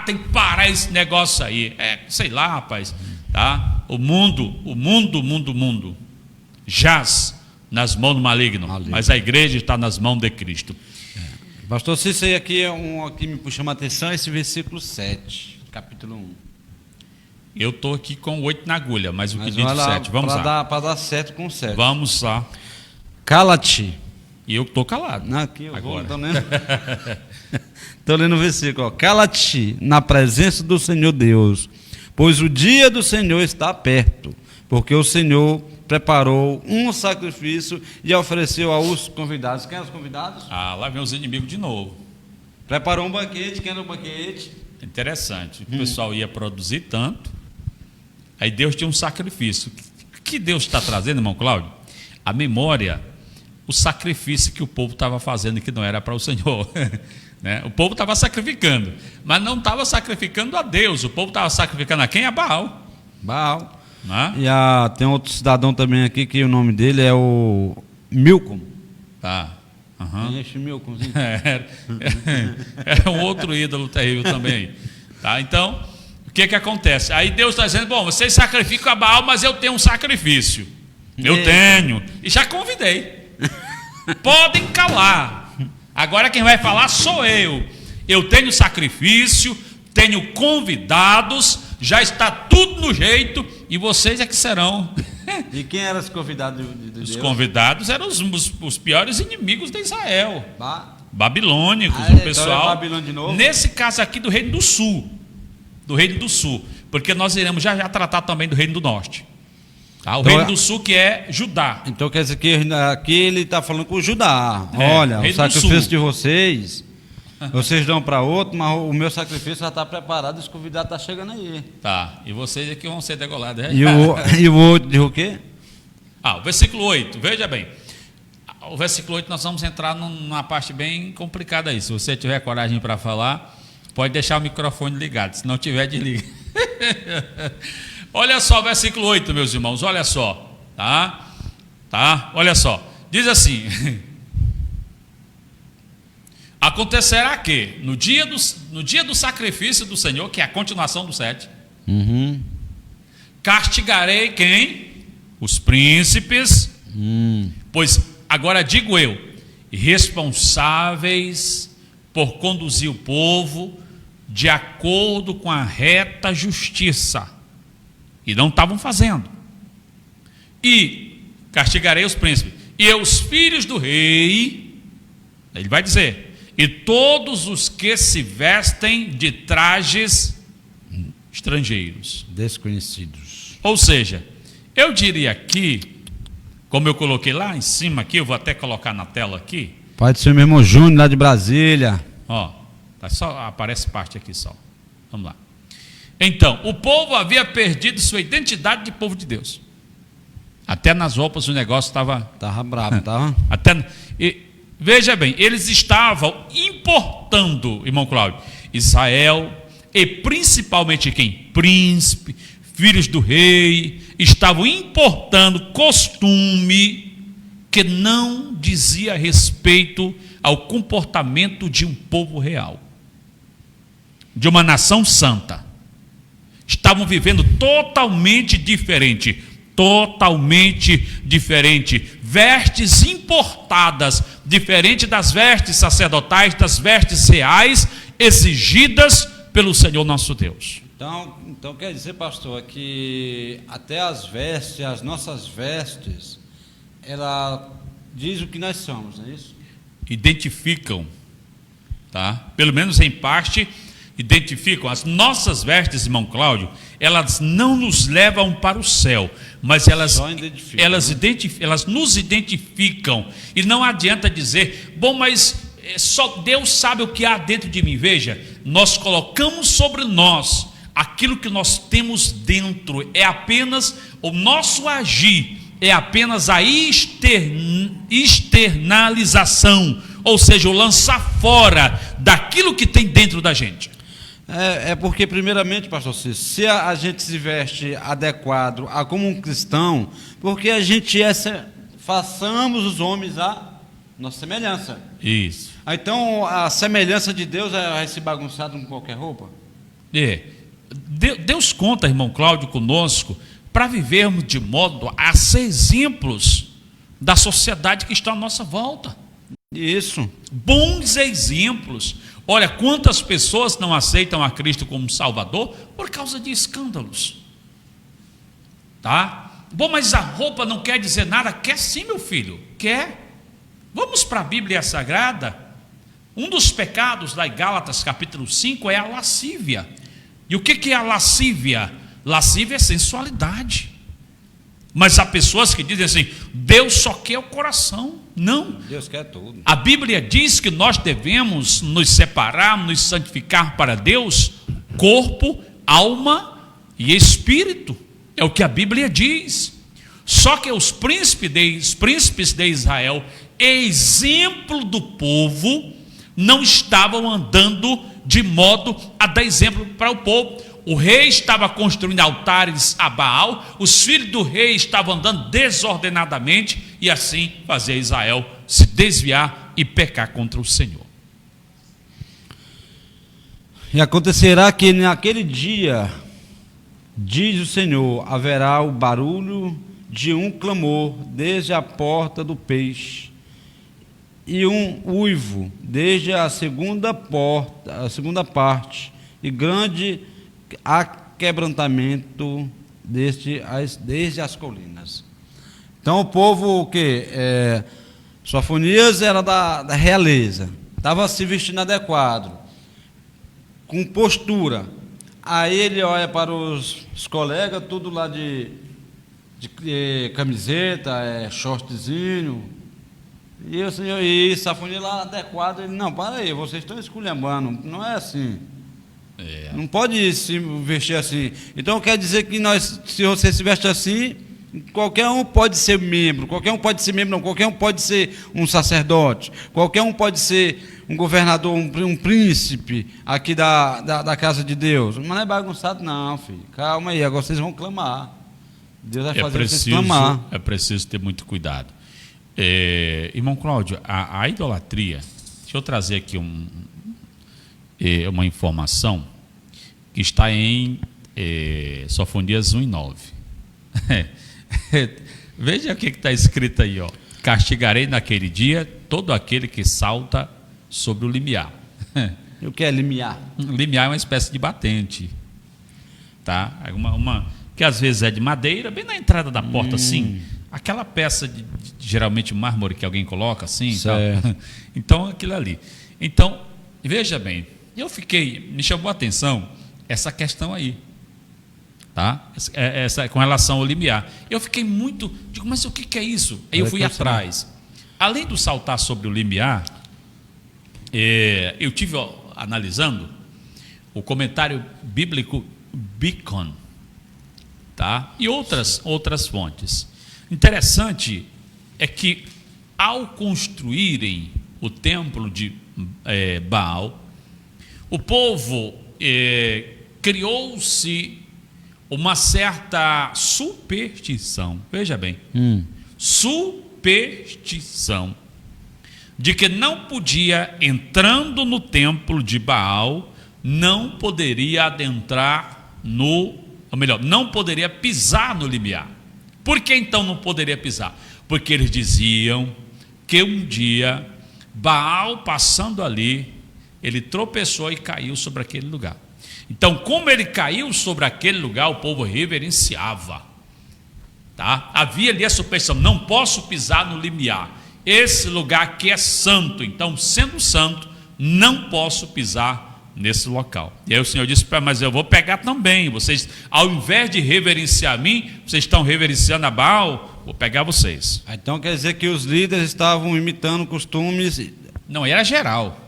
Tem que parar esse negócio aí. Sei lá, rapaz. Tá? O mundo jaz nas mãos do maligno. Mas a igreja está nas mãos de Cristo. Pastor Cícero, aqui que me chama a atenção, esse versículo 7, capítulo 1. Eu estou aqui com 8 na agulha, mas o que diz 7? Vamos lá. Para dar certo com 7. Vamos lá. Cala-te. E eu estou calado. Aqui eu agora. Estou lendo o versículo. Cala-te na presença do Senhor Deus, pois o dia do Senhor está perto, porque o Senhor preparou um sacrifício e ofereceu aos convidados. Quem eram os convidados? Lá vem os inimigos de novo. Preparou um banquete. Quem era o banquete? Interessante. O pessoal ia produzir tanto, aí Deus tinha um sacrifício. O que Deus está trazendo, irmão Cláudio? A memória, o sacrifício que o povo estava fazendo, que não era para o Senhor. Né? O povo estava sacrificando, mas não estava sacrificando a Deus. O povo estava sacrificando a quem? A Baal. E tem outro cidadão também aqui, que o nome dele é o Milcom. Conhece Milcomzinho? É um outro ídolo terrível também. Tá? Então, o que acontece? Aí Deus está dizendo: bom, vocês sacrificam a Baal, mas eu tenho um sacrifício. Eu tenho. E já convidei. Podem calar. Agora quem vai falar sou eu. Eu tenho sacrifício, tenho convidados, já está tudo no jeito, e vocês é que serão. E quem eram os convidados de Deus? Os convidados eram os piores inimigos de Israel. Babilônicos, então o pessoal. é Babilônia de novo? Nesse caso aqui do Reino do Sul. Do Reino do Sul. Porque nós iremos já tratar também do Reino do Norte. Tá? O Então, Reino do Sul, que é Judá. Então quer dizer que aqui ele está falando com o Judá. É, Olha, o Reino do sacrifício Sul. de vocês dão para outro, mas o meu sacrifício já está preparado, os convidados estão chegando aí. Tá. E vocês aqui vão ser degolados. É? E o outro diz o quê? O versículo 8, veja bem. O versículo 8 nós vamos entrar numa parte bem complicada aí. Se você tiver coragem para falar, pode deixar o microfone ligado. Se não tiver, desliga. Olha só o versículo 8, meus irmãos, olha só. Tá? Olha só. Diz assim: acontecerá que no dia do sacrifício do Senhor, que é a continuação do 7, castigarei quem? Os príncipes, pois agora digo eu, responsáveis por conduzir o povo de acordo com a reta justiça, e não estavam fazendo. E castigarei os príncipes e os filhos do rei, ele vai dizer, e todos os que se vestem de trajes estrangeiros, desconhecidos. Ou seja, eu diria aqui, como eu coloquei lá em cima aqui, eu vou até colocar na tela aqui. Pode ser o meu irmão Júnior lá de Brasília. Só aparece parte aqui só. Vamos lá. Então, o povo havia perdido sua identidade de povo de Deus. Até nas roupas o negócio estava bravo, estava. Veja bem, eles estavam importando, irmão Cláudio, Israel, e principalmente quem? Príncipe, filhos do rei, estavam importando costume que não dizia respeito ao comportamento de um povo real, de uma nação santa. Estavam vivendo totalmente diferente, vestes importadas, diferente das vestes sacerdotais, das vestes reais exigidas pelo Senhor nosso Deus. Então quer dizer, pastor, que até as nossas vestes, ela diz o que nós somos, não é isso? Identificam, tá? Pelo menos em parte, identificam. As nossas vestes, irmão Cláudio, elas não nos levam para o céu, mas elas nos identificam. E não adianta dizer, bom, mas só Deus sabe o que há dentro de mim. Veja, nós colocamos sobre nós aquilo que nós temos dentro, é apenas o nosso agir, é apenas a externalização, ou seja, o lançar fora daquilo que tem dentro da gente. Porque primeiramente, pastor Cícero, se a gente se veste adequado a como um cristão, porque a gente façamos os homens a nossa semelhança. Isso. Então a semelhança de Deus vai se bagunçar com qualquer roupa? Deus conta, irmão Cláudio, conosco, para vivermos de modo a ser exemplos da sociedade que está à nossa volta. Isso. Bons exemplos. Olha, quantas pessoas não aceitam a Cristo como Salvador por causa de escândalos. Tá? Bom, mas a roupa não quer dizer nada. Quer sim, meu filho, quer. Vamos para a Bíblia Sagrada. Um dos pecados lá em Gálatas capítulo 5 é a lascívia. E o que é a lascívia? Lascívia é sensualidade. Mas há pessoas que dizem assim, Deus só quer o coração. Não. Deus quer tudo. A Bíblia diz que nós devemos nos separar, nos santificar para Deus, corpo, alma e espírito. É o que a Bíblia diz. Só que os príncipes de Israel, exemplo do povo, não estavam andando de modo a dar exemplo para o povo. O rei estava construindo altares a Baal, os filhos do rei estavam andando desordenadamente, e assim fazia Israel se desviar e pecar contra o Senhor. E acontecerá que naquele dia, diz o Senhor, haverá o barulho de um clamor desde a porta do peixe, e um uivo desde a segunda parte, e grande aquebrantamento desde as colinas. Então o povo, o quê? Sofonias era da realeza, estava se vestindo adequado, com postura. Aí ele olha para os colegas, tudo lá de camiseta, shortzinho, e o senhor, e Sofonias lá adequado. Ele, não, para aí, vocês estão esculhambando, não é assim. Não pode se vestir assim. Então quer dizer que se você se veste assim, qualquer um pode ser membro, qualquer um pode ser um sacerdote, qualquer um pode ser um governador, um príncipe aqui da casa de Deus. Mas não é bagunçado não, filho. Calma aí, agora vocês vão clamar. Deus vai fazer vocês clamar. É preciso ter muito cuidado. Irmão Cláudio, a idolatria, deixa eu trazer aqui uma informação que está em Sofonias 1:9. Veja o que está escrito aí, ó. Castigarei naquele dia todo aquele que salta sobre o limiar. E o que é limiar? Limiar é uma espécie de batente, tá? Uma que às vezes é de madeira, bem na entrada da porta, assim. Aquela peça de geralmente mármore que alguém coloca, assim. Tal. Então, aquilo ali. Então, veja bem, me chamou a atenção essa questão aí, tá? Essa com relação ao limiar. Eu fiquei digo, mas o que é isso? Aí eu fui atrás. Além do saltar sobre o limiar, eu tive analisando o comentário bíblico Beacon, tá? E outras fontes. Interessante é que ao construírem o templo de Baal, o povo criou-se uma certa superstição, veja bem, superstição, de que não podia, entrando no templo de Baal, não poderia adentrar não poderia pisar no limiar. Por que então não poderia pisar? Porque eles diziam que um dia, Baal passando ali, ele tropeçou e caiu sobre aquele lugar. Então, como ele caiu sobre aquele lugar, o povo reverenciava, tá? Havia ali a superstição, não posso pisar no limiar, esse lugar aqui é santo, então, sendo santo, não posso pisar nesse local. E aí o Senhor disse, mas eu vou pegar também, vocês, ao invés de reverenciar a mim, vocês estão reverenciando a Baal, vou pegar vocês. Então quer dizer que os líderes estavam imitando costumes... Não, era geral.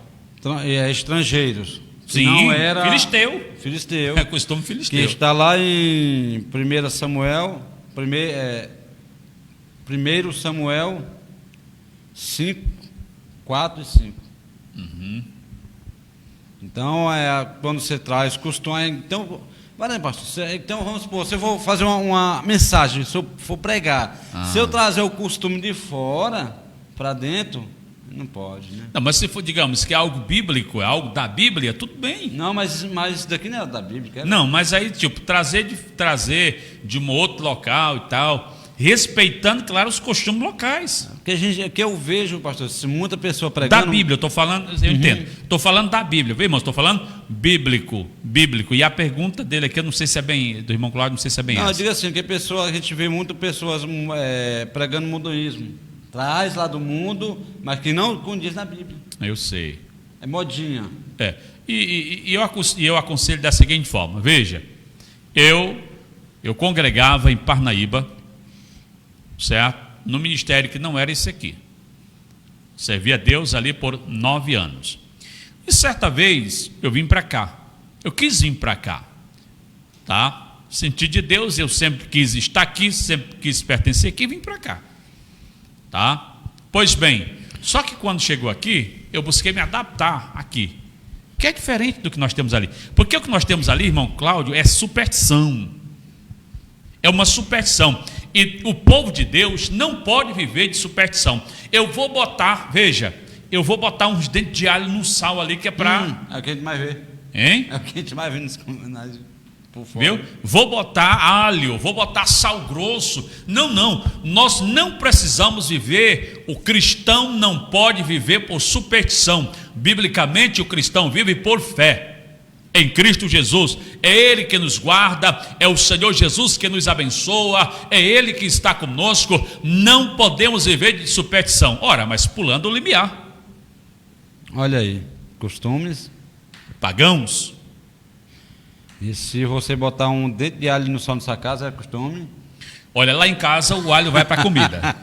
Estrangeiros. Sim, não era filisteu. É costume filisteu. Que está lá em 1 Samuel, 1 Samuel 5, 4 e 5. Então, quando você traz costume... Então, pastor, então vamos supor, se eu vou fazer uma mensagem, se eu for pregar, se eu trazer o costume de fora para dentro, não pode, né? Não, mas se for, digamos, que é algo bíblico, é algo da Bíblia, tudo bem. Não, mas isso daqui não era da Bíblia. Era? Não, mas aí, trazer de um outro local e tal, respeitando, claro, os costumes locais. Que eu vejo, pastor, se muita pessoa pregando... Da Bíblia, eu estou falando, eu entendo. Estou falando da Bíblia, viu, irmão? Estou falando bíblico. E a pergunta dele aqui, eu não sei se é bem, do irmão Cláudio, não sei se é bem essa. Não, eu digo assim, que a gente vê muitas pessoas pregando mudaísmo. Traz lá do mundo, mas que não condiz na Bíblia. Eu sei. É modinha. E eu aconselho da seguinte forma, veja, eu congregava em Parnaíba, certo? No ministério que não era esse aqui. Servia a Deus ali por 9 anos. E certa vez eu vim para cá. Eu quis vir para cá, tá? Senti de Deus, eu sempre quis estar aqui, sempre quis pertencer aqui e vim para cá, tá? Pois bem, só que quando chegou aqui, eu busquei me adaptar aqui, que é diferente do que nós temos ali. Porque o que nós temos ali, irmão Cláudio, é superstição. É uma superstição. E o povo de Deus não pode viver de superstição. Eu vou botar uns dentes de alho no sal ali, que é para... É o que a gente mais vê. Hein? É o que a gente mais vê por fora. Viu? Vou botar alho, vou botar sal grosso. Não. Nós não precisamos viver, o cristão não pode viver por superstição. Biblicamente, o cristão vive por fé. em Cristo Jesus. É Ele que nos guarda, é o Senhor Jesus que nos abençoa, é Ele que está conosco. Não podemos viver de superstição. Ora, mas pulando o limiar. Olha aí, costumes. Pagãos. E se você botar um dente de alho no sol na sua casa, é costume? Olha, lá em casa o alho vai para a comida,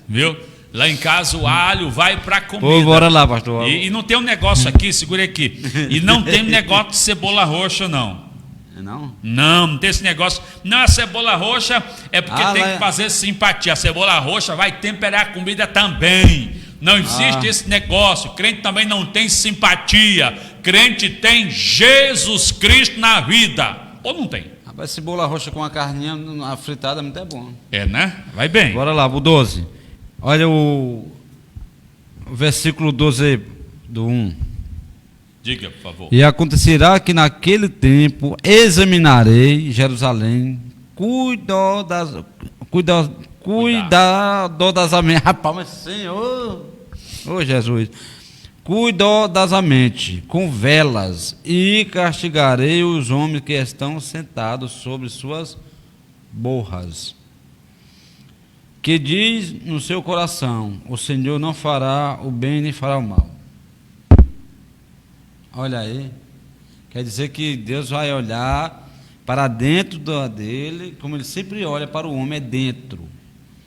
viu? Lá em casa o alho vai para a comida. Pô, bora lá, pastor. E não tem um negócio aqui, segure aqui. E não tem um negócio de cebola roxa, não. Não? Não tem esse negócio. Não, a cebola roxa é porque tem lá que fazer simpatia. A cebola roxa vai temperar a comida também. Não existe esse negócio. Crente também não tem simpatia. Crente tem Jesus Cristo na vida. Ou não tem? Rapaz, cebola roxa com a carninha fritada muito é bom. É, né? Vai bem. Bora lá, o 12. Olha o versículo 12 do 1. Diga, por favor. E acontecerá que naquele tempo examinarei Jerusalém, cuidadosamente. Rapaz, mas Senhor, ô Jesus, cuidadosamente, com velas, e castigarei os homens que estão sentados sobre suas borras. Que diz no seu coração: o Senhor não fará o bem nem fará o mal. Olha aí, quer dizer que Deus vai olhar para dentro dele, como ele sempre olha para o homem, é dentro.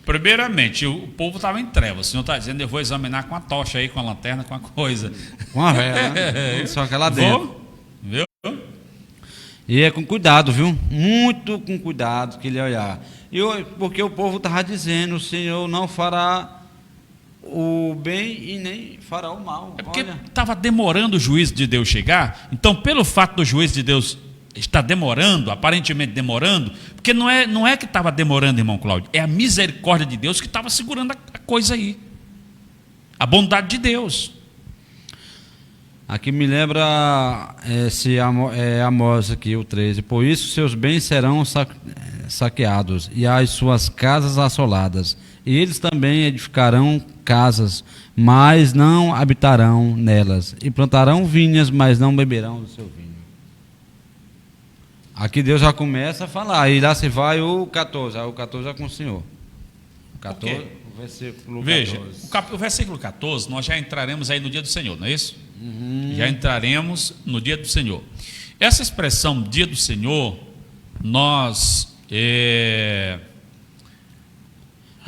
Primeiramente, o povo estava em trevas. O Senhor está dizendo: eu vou examinar com a tocha aí, com a lanterna, com a coisa. Com a vela, né? Só que lá dentro. Viu? E é com cuidado, viu? Muito com cuidado que ele ia olhar. Porque o povo estava dizendo: o Senhor não fará o bem e nem fará o mal. É porque estava demorando o juízo de Deus chegar. Então, pelo fato do juízo de Deus estar demorando, aparentemente demorando, porque não é que estava demorando, irmão Cláudio, é a misericórdia de Deus que estava segurando a coisa aí. A bondade de Deus. Aqui me lembra esse Amós aqui, o 13. Por isso seus bens serão saqueados e as suas casas assoladas. E eles também edificarão casas, mas não habitarão nelas. E plantarão vinhas, mas não beberão do seu vinho. Aqui Deus já começa a falar. E lá se vai o 14. Aí o 14 é com o Senhor. 14, o versículo 14. Veja, o versículo 14, nós já entraremos aí no dia do Senhor, não é isso? Já entraremos no dia do Senhor. Essa expressão dia do Senhor, nós... É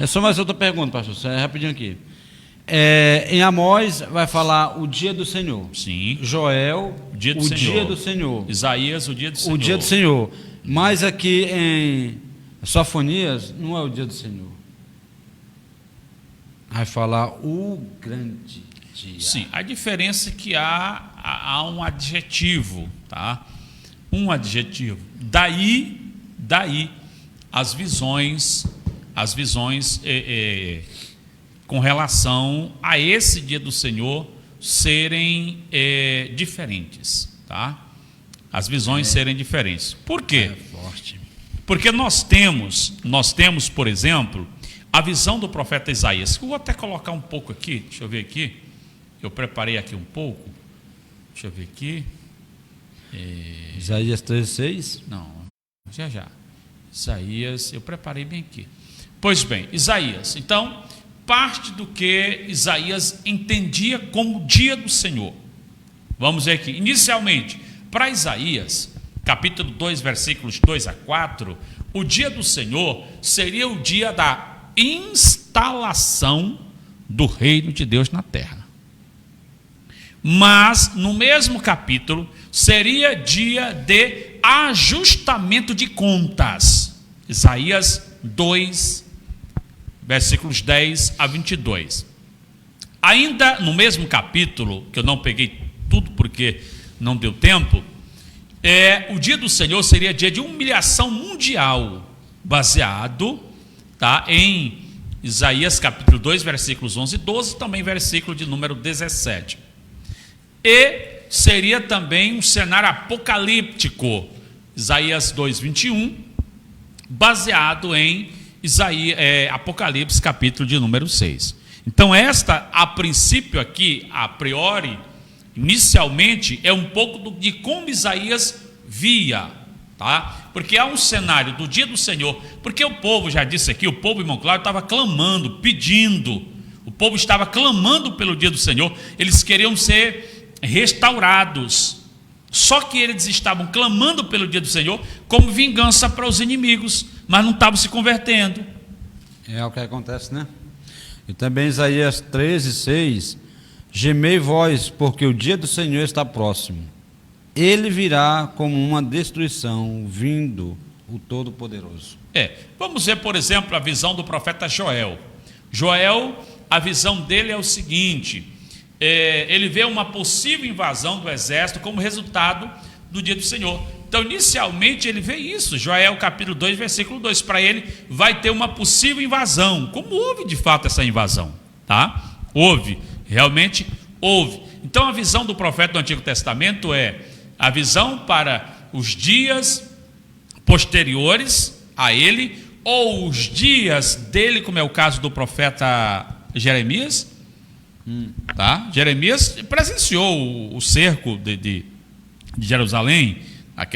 só mais outra pergunta, pastor, rapidinho aqui. Em Amós vai falar o dia do Senhor. Sim. Joel, dia do Senhor. Isaías, o dia do Senhor. O dia do Senhor. Mas aqui em Sofonias, não é o dia do Senhor. Vai falar o grande dia. Sim, a diferença é que há um adjetivo, tá? Um adjetivo. Daí as visões com relação a esse dia do Senhor serem diferentes, tá? As visões serem diferentes. Por quê? Forte. Porque nós temos, por exemplo, a visão do profeta Isaías. Eu vou até colocar um pouco aqui, deixa eu ver aqui. Eu preparei aqui um pouco. Deixa eu ver aqui. Isaías 13:6? Não, já. Isaías, eu preparei bem aqui. Pois bem, Isaías. Então, parte do que Isaías entendia como dia do Senhor. Vamos ver aqui. Inicialmente, para Isaías, capítulo 2, versículos 2 a 4, o dia do Senhor seria o dia da instalação do reino de Deus na terra. Mas, no mesmo capítulo, seria dia de ajustamento de contas. Isaías 2, versículos 10 a 22. Ainda no mesmo capítulo, que eu não peguei tudo porque não deu tempo, o dia do Senhor seria dia de humilhação mundial, baseado, tá, em Isaías capítulo 2, versículos 11 e 12, também versículo de número 17. E seria também um cenário apocalíptico, Isaías 2, 21, baseado em Apocalipse capítulo de número 6. Então esta, a princípio aqui, a priori, inicialmente, é um pouco de como Isaías via, tá? Porque há um cenário do dia do Senhor, porque o povo, já disse aqui, o povo, irmão Cláudio, estava clamando, pedindo, o povo estava clamando pelo dia do Senhor, eles queriam ser restaurados, só que eles estavam clamando pelo dia do Senhor como vingança para os inimigos, mas não estavam se convertendo. É o que acontece, né? E também Isaías 13:6, gemei vós, porque o dia do Senhor está próximo. Ele virá como uma destruição, vindo o Todo-Poderoso. Vamos ver, por exemplo, a visão do profeta Joel. Joel, a visão dele é o seguinte, ele vê uma possível invasão do exército como resultado do dia do Senhor. Então, inicialmente, ele vê isso, Joel capítulo 2, versículo 2, para ele vai ter uma possível invasão, como houve de fato essa invasão, tá? Houve, realmente houve. Então, a visão do profeta do Antigo Testamento é a visão para os dias posteriores a ele, ou os dias dele, como é o caso do profeta Jeremias, tá? Jeremias presenciou o cerco de Jerusalém.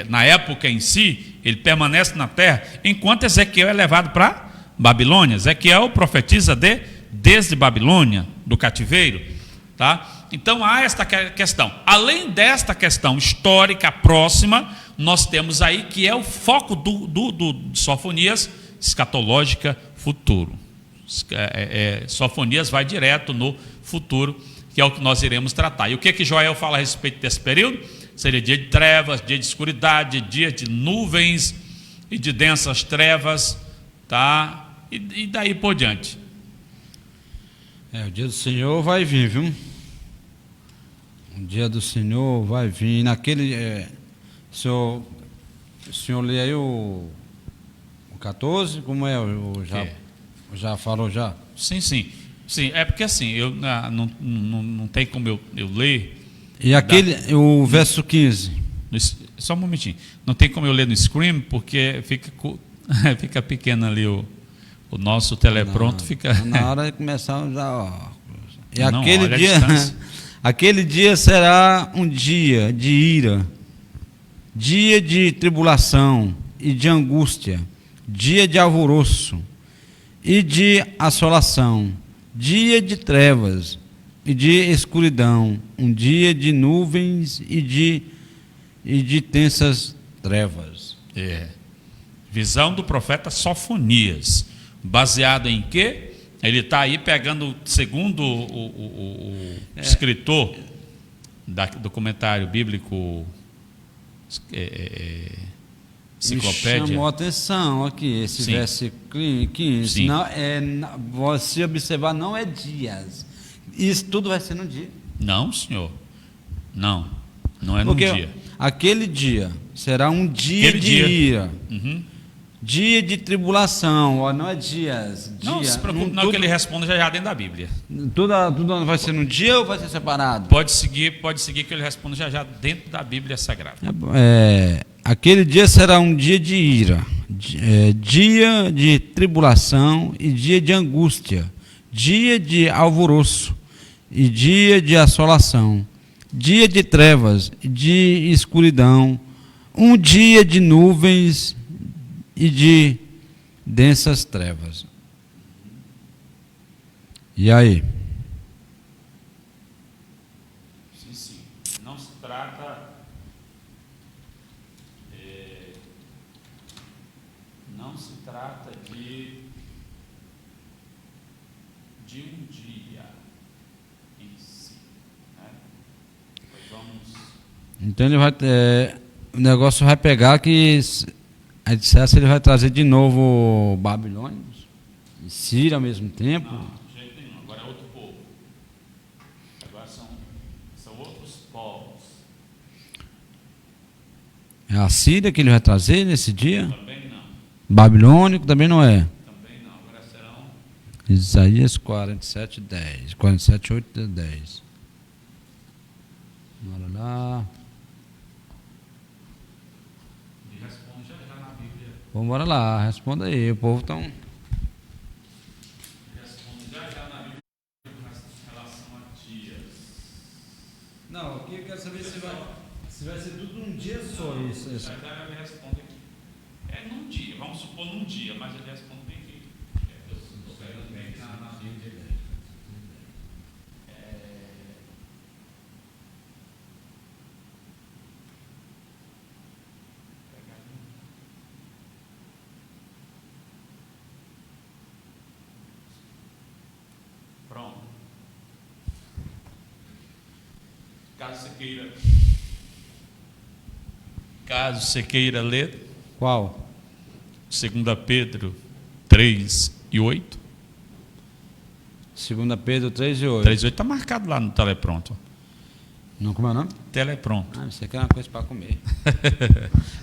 Na época em si, ele permanece na terra, enquanto Ezequiel é levado para Babilônia. Ezequiel profetiza desde Babilônia, do cativeiro, tá? Então há esta questão. Além desta questão histórica próxima, nós temos aí que é o foco de Sofonias, escatológica, futuro. Sofonias vai direto no futuro, que é o que nós iremos tratar. E o que Joel fala a respeito desse período? Seria dia de trevas, dia de escuridade, dia de nuvens e de densas trevas, tá? E daí por diante. O dia do Senhor vai vir, viu? O dia do Senhor vai vir. Naquele. O senhor lê aí o 14? Como é? Já falou já? Sim. Sim, é porque assim, não tem como eu ler. E o verso 15. Só um momentinho. Não tem como eu ler no Screen, porque fica pequeno ali o nosso telepronto. Na hora de começar já. E não, aquele dia será um dia de ira, dia de tribulação e de angústia, dia de alvoroço e de assolação, dia de trevas e de escuridão, um dia de nuvens e de tensas trevas. Visão do profeta Sofonias, baseado em quê? Ele está aí pegando, segundo o escritor do comentário bíblico, enciclopédia. Me chamou a atenção aqui, esse versículo 15. Não, se observar, não é dias. Isso tudo vai ser no dia. Não, senhor. Não é no Porque dia. Aquele dia será um dia de ira. Uhum. Dia de tribulação, não é dias. Não se preocupe, não, que ele responda já dentro da Bíblia. Tudo vai ser no dia ou vai ser separado? Pode seguir que ele responda já dentro da Bíblia Sagrada. Aquele dia será um dia de ira, dia de tribulação e dia de angústia, dia de alvoroço e dia de assolação, dia de trevas e de escuridão, um dia de nuvens e de densas trevas. E aí? Sim. Não se trata de um dia em si, né? Então ele vai o negócio vai pegar que a dissesse ele vai trazer de novo babilônios e Síria ao mesmo tempo. Não, de jeito nenhum. Agora é outro povo. Agora são outros povos. É a Síria que ele vai trazer nesse dia? Também não. Babilônico também não é. Também não. Agora serão. Isaías 47, 10. 47, 8, 10. Bora lá. Vamos embora lá, responda aí, o povo está Responde já na Bíblia com relação a dias. Não, aqui eu quero saber se vai ser tudo num dia só isso. Ele responde aqui. É num dia, vamos supor num dia, mas ele responde bem aqui. Pronto. Caso você queira ler, Qual? 2 Pedro 3 e 8. 2 Pedro 3 e 8. 3 e 8 está marcado lá no telepronto. Não, como é o nome? Telepronto. Ah, você quer uma coisa para comer.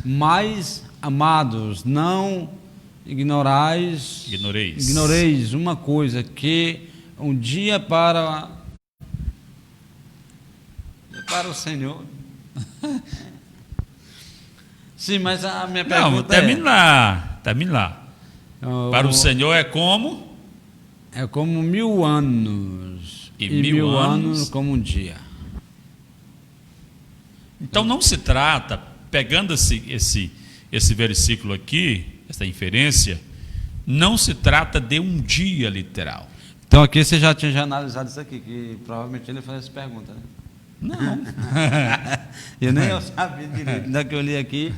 Mas, amados, não ignoreis uma coisa, que um dia para o Senhor. Sim, mas a minha pergunta Não, termine lá. Para o Senhor é como? É como 1000 anos. E mil 1000 anos como um dia. Então não se trata, pegando esse versículo aqui, essa inferência, não se trata de um dia literal. Então aqui você já tinha analisado isso aqui, que provavelmente ele faz essa pergunta, né? Não. eu sabia direito, ainda que eu li aqui.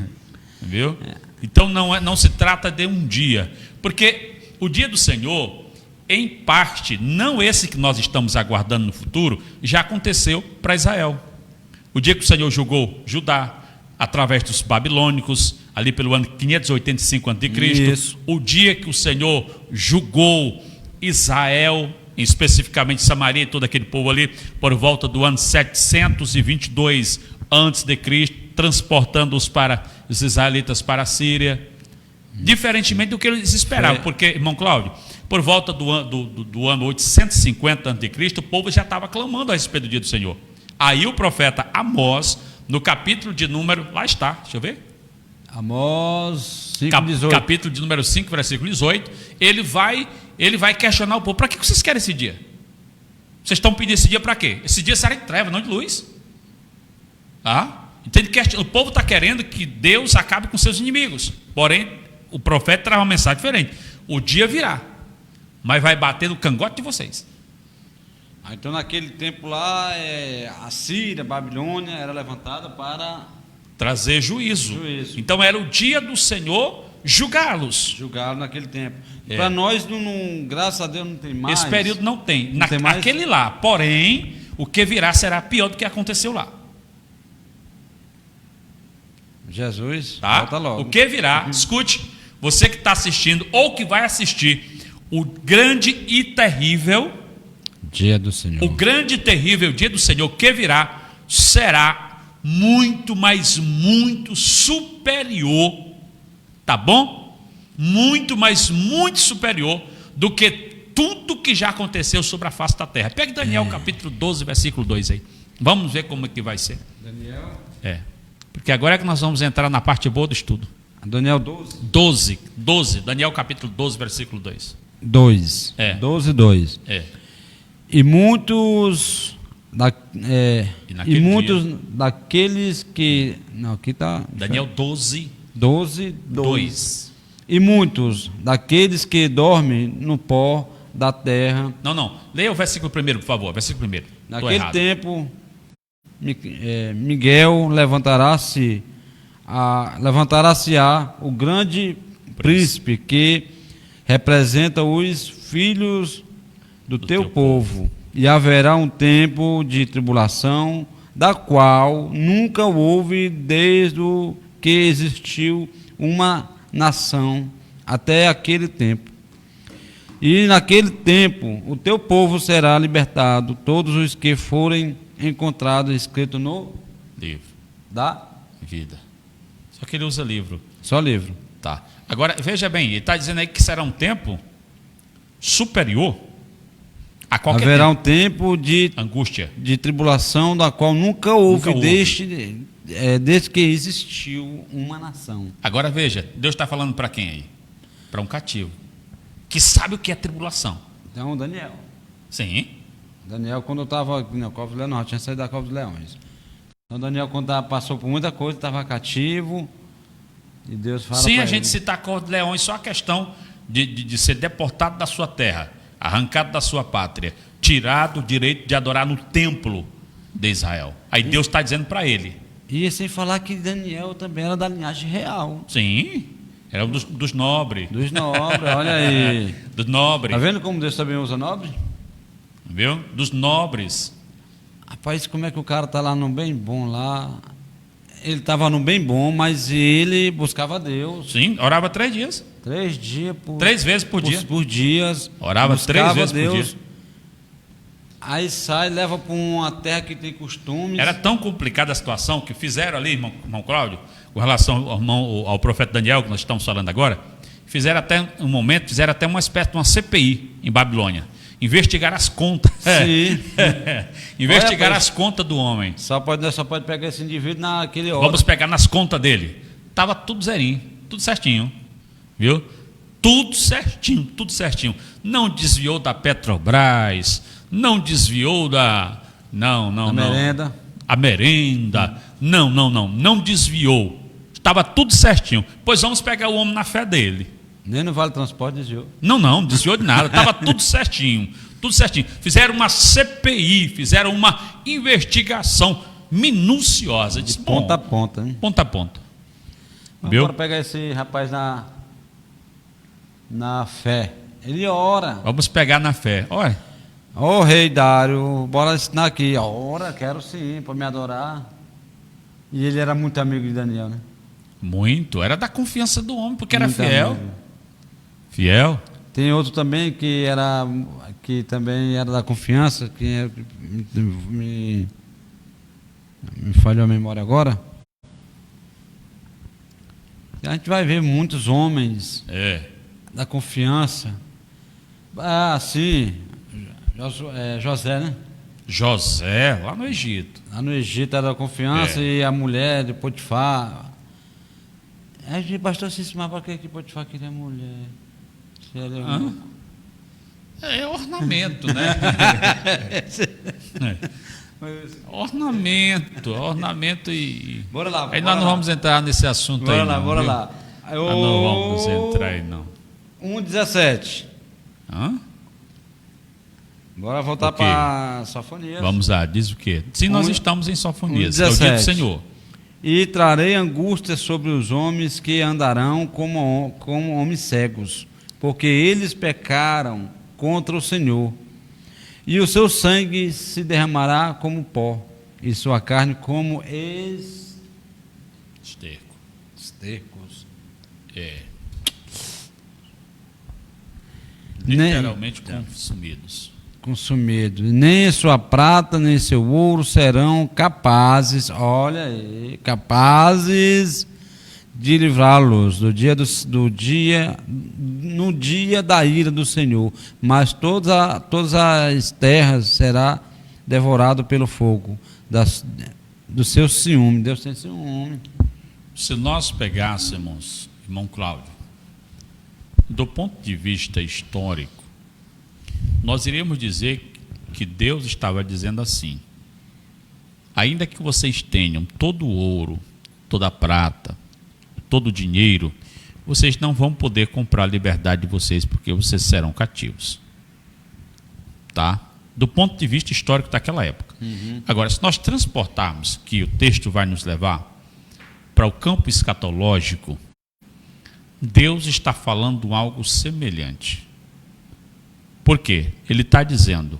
Viu? Então não se trata de um dia, porque o dia do Senhor, em parte, não esse que nós estamos aguardando no futuro, já aconteceu para Israel. O dia que o Senhor julgou Judá, através dos babilônicos, ali pelo ano 585 a.C. Isso. O dia que o Senhor julgou Israel, especificamente Samaria e todo aquele povo ali, por volta do ano 722 a.C., transportando os israelitas para a Síria, diferentemente do que eles esperavam, porque, irmão Cláudio, por volta do ano 850 a.C., o povo já estava clamando a respeito do dia do Senhor. Aí o profeta Amós, no capítulo de número, lá está, deixa eu ver. Amós 5:18. Capítulo de número 5, versículo 18, ele vai questionar o povo. Para que vocês querem esse dia? Vocês estão pedindo esse dia para quê? Esse dia será de treva, não de luz. Então, o povo está querendo que Deus acabe com seus inimigos. Porém, o profeta traz uma mensagem diferente. O dia virá, mas vai bater no cangote de vocês. Então naquele tempo lá, a Síria, a Babilônia era levantada para trazer juízo. Então era o dia do Senhor julgá-los. Julgá-los naquele tempo. Para nós, graças a Deus, não tem mais. Esse período não tem. Tem mais? Aquele lá. Porém, o que virá será pior do que aconteceu lá. Jesus, tá? volta logo. O que virá, escute, você que está assistindo ou que vai assistir, o grande e terrível dia do Senhor. O grande e terrível dia do Senhor que virá será muito, mas muito superior, tá bom? Muito, mas muito superior do que tudo que já aconteceu sobre a face da terra. Pegue Daniel capítulo 12, versículo 2 aí. Vamos ver como é que vai ser. Daniel? Porque agora é que nós vamos entrar na parte boa do estudo. Daniel 12? 12. Daniel capítulo 12, versículo 2. 2. 12, 2. E muitos daqueles que... Não, aqui está... Daniel 12, 2. E muitos daqueles que dormem no pó da terra... Não. Leia o versículo primeiro, por favor. Versículo primeiro. Naquele tempo, Miguel levantará-se-á o grande príncipe que representa os filhos do teu povo, e haverá um tempo de tribulação, da qual nunca houve desde o que existiu uma nação até aquele tempo. E naquele tempo o teu povo será libertado, todos os que forem encontrados escritos no livro da vida. Só que ele usa livro. Só livro. Tá. Agora, veja bem, ele está dizendo aí que será um tempo superior a qualquer Haverá tempo. Um tempo de angústia, de tribulação, da qual nunca houve. Desde que existiu uma nação. Agora veja, Deus está falando para quem aí? Para um cativo, que sabe o que é tribulação. Então, Daniel. Sim. Daniel, quando eu estava aqui na Cova dos Leões, não, eu tinha saído da Cova dos Leões. Então, Daniel, quando passou por muita coisa, estava cativo. E Deus fala. Sim, pra a gente ele. citar a Cova dos Leões, só a questão de ser deportado da sua terra, arrancado da sua pátria, tirado o direito de adorar no templo de Israel. Aí Deus está dizendo para ele. E sem falar que Daniel também era da linhagem real. Sim, era um dos nobres. Dos nobres, olha aí. Dos nobres. Tá vendo como Deus também usa nobre? Viu? Dos nobres. Rapaz, como é que o cara tá lá no bem bom lá? Ele estava no bem bom, mas ele buscava Deus. Sim, orava 3 dias. 3 dias por 3 vezes por dia. Por dias. Orava 3 vezes Deus, por dia. Aí sai, leva para uma terra que tem costumes. Era tão complicada a situação que fizeram ali, irmão Cláudio, com relação ao profeta Daniel, que nós estamos falando agora, fizeram até um momento, fizeram até uma espécie de uma CPI em Babilônia. Investigar as contas. Sim. Investigar Olha, as contas do homem. Só pode pegar esse indivíduo naquele hora. Vamos pegar nas contas dele. Estava tudo zerinho, tudo certinho. Viu? Tudo certinho, tudo certinho. Não desviou da Petrobras, não desviou da... Não. merenda. A merenda. Não desviou. Estava tudo certinho. Pois vamos pegar o homem na fé dele. Nem no Vale Transporte desviou. Não desviou de nada. Estava tudo certinho. Tudo certinho. Fizeram uma CPI, fizeram uma investigação minuciosa. De ponta a ponta, hein? Ponta a ponta. Vamos agora pegar esse rapaz na fé. Ele ora. Vamos pegar na fé. Olha. Ô rei Dário, bora ensinar aqui. Ora, quero sim, para me adorar. E ele era muito amigo de Daniel, né? Muito. Era da confiança do homem, porque era Muito fiel. amigo. Fiel. Tem outro também que também era da confiança, que me falhou a memória agora. A gente vai ver muitos homens da confiança. Ah, sim. José, né? José, lá no Egito. Lá no Egito era da confiança e a mulher de Potifar. A gente bastou se estimar para que Potifar queria mulher. É ornamento, né? Ornamento e... Bora lá. Aí nós não vamos entrar nesse assunto aí, não. Bora lá. Não vamos entrar aí, não. 1:17. Hã? Bora voltar para Sofonias. Vamos lá, diz o quê? Sim, nós estamos em Sofonias, é o 1:17. dia do Senhor. E trarei angústia sobre os homens que andarão como homens cegos, porque eles pecaram contra o Senhor. E o seu sangue se derramará como pó, e sua carne como estercos. Literalmente consumidos. Nem sua prata, nem seu ouro serão capazes, olha aí, capazes de livrá-los no dia da ira do Senhor, mas todas as terras será devorado pelo fogo do seu ciúme. Deus tem ciúme. Se nós pegássemos, irmão Cláudio, do ponto de vista histórico, nós iríamos dizer que Deus estava dizendo assim: ainda que vocês tenham todo o ouro, toda a prata, todo o dinheiro, vocês não vão poder comprar a liberdade de vocês, porque vocês serão cativos. Tá? Do ponto de vista histórico daquela época. Agora, se nós transportarmos, que o texto vai nos levar para o campo escatológico, Deus está falando algo semelhante. Por quê? Ele está dizendo: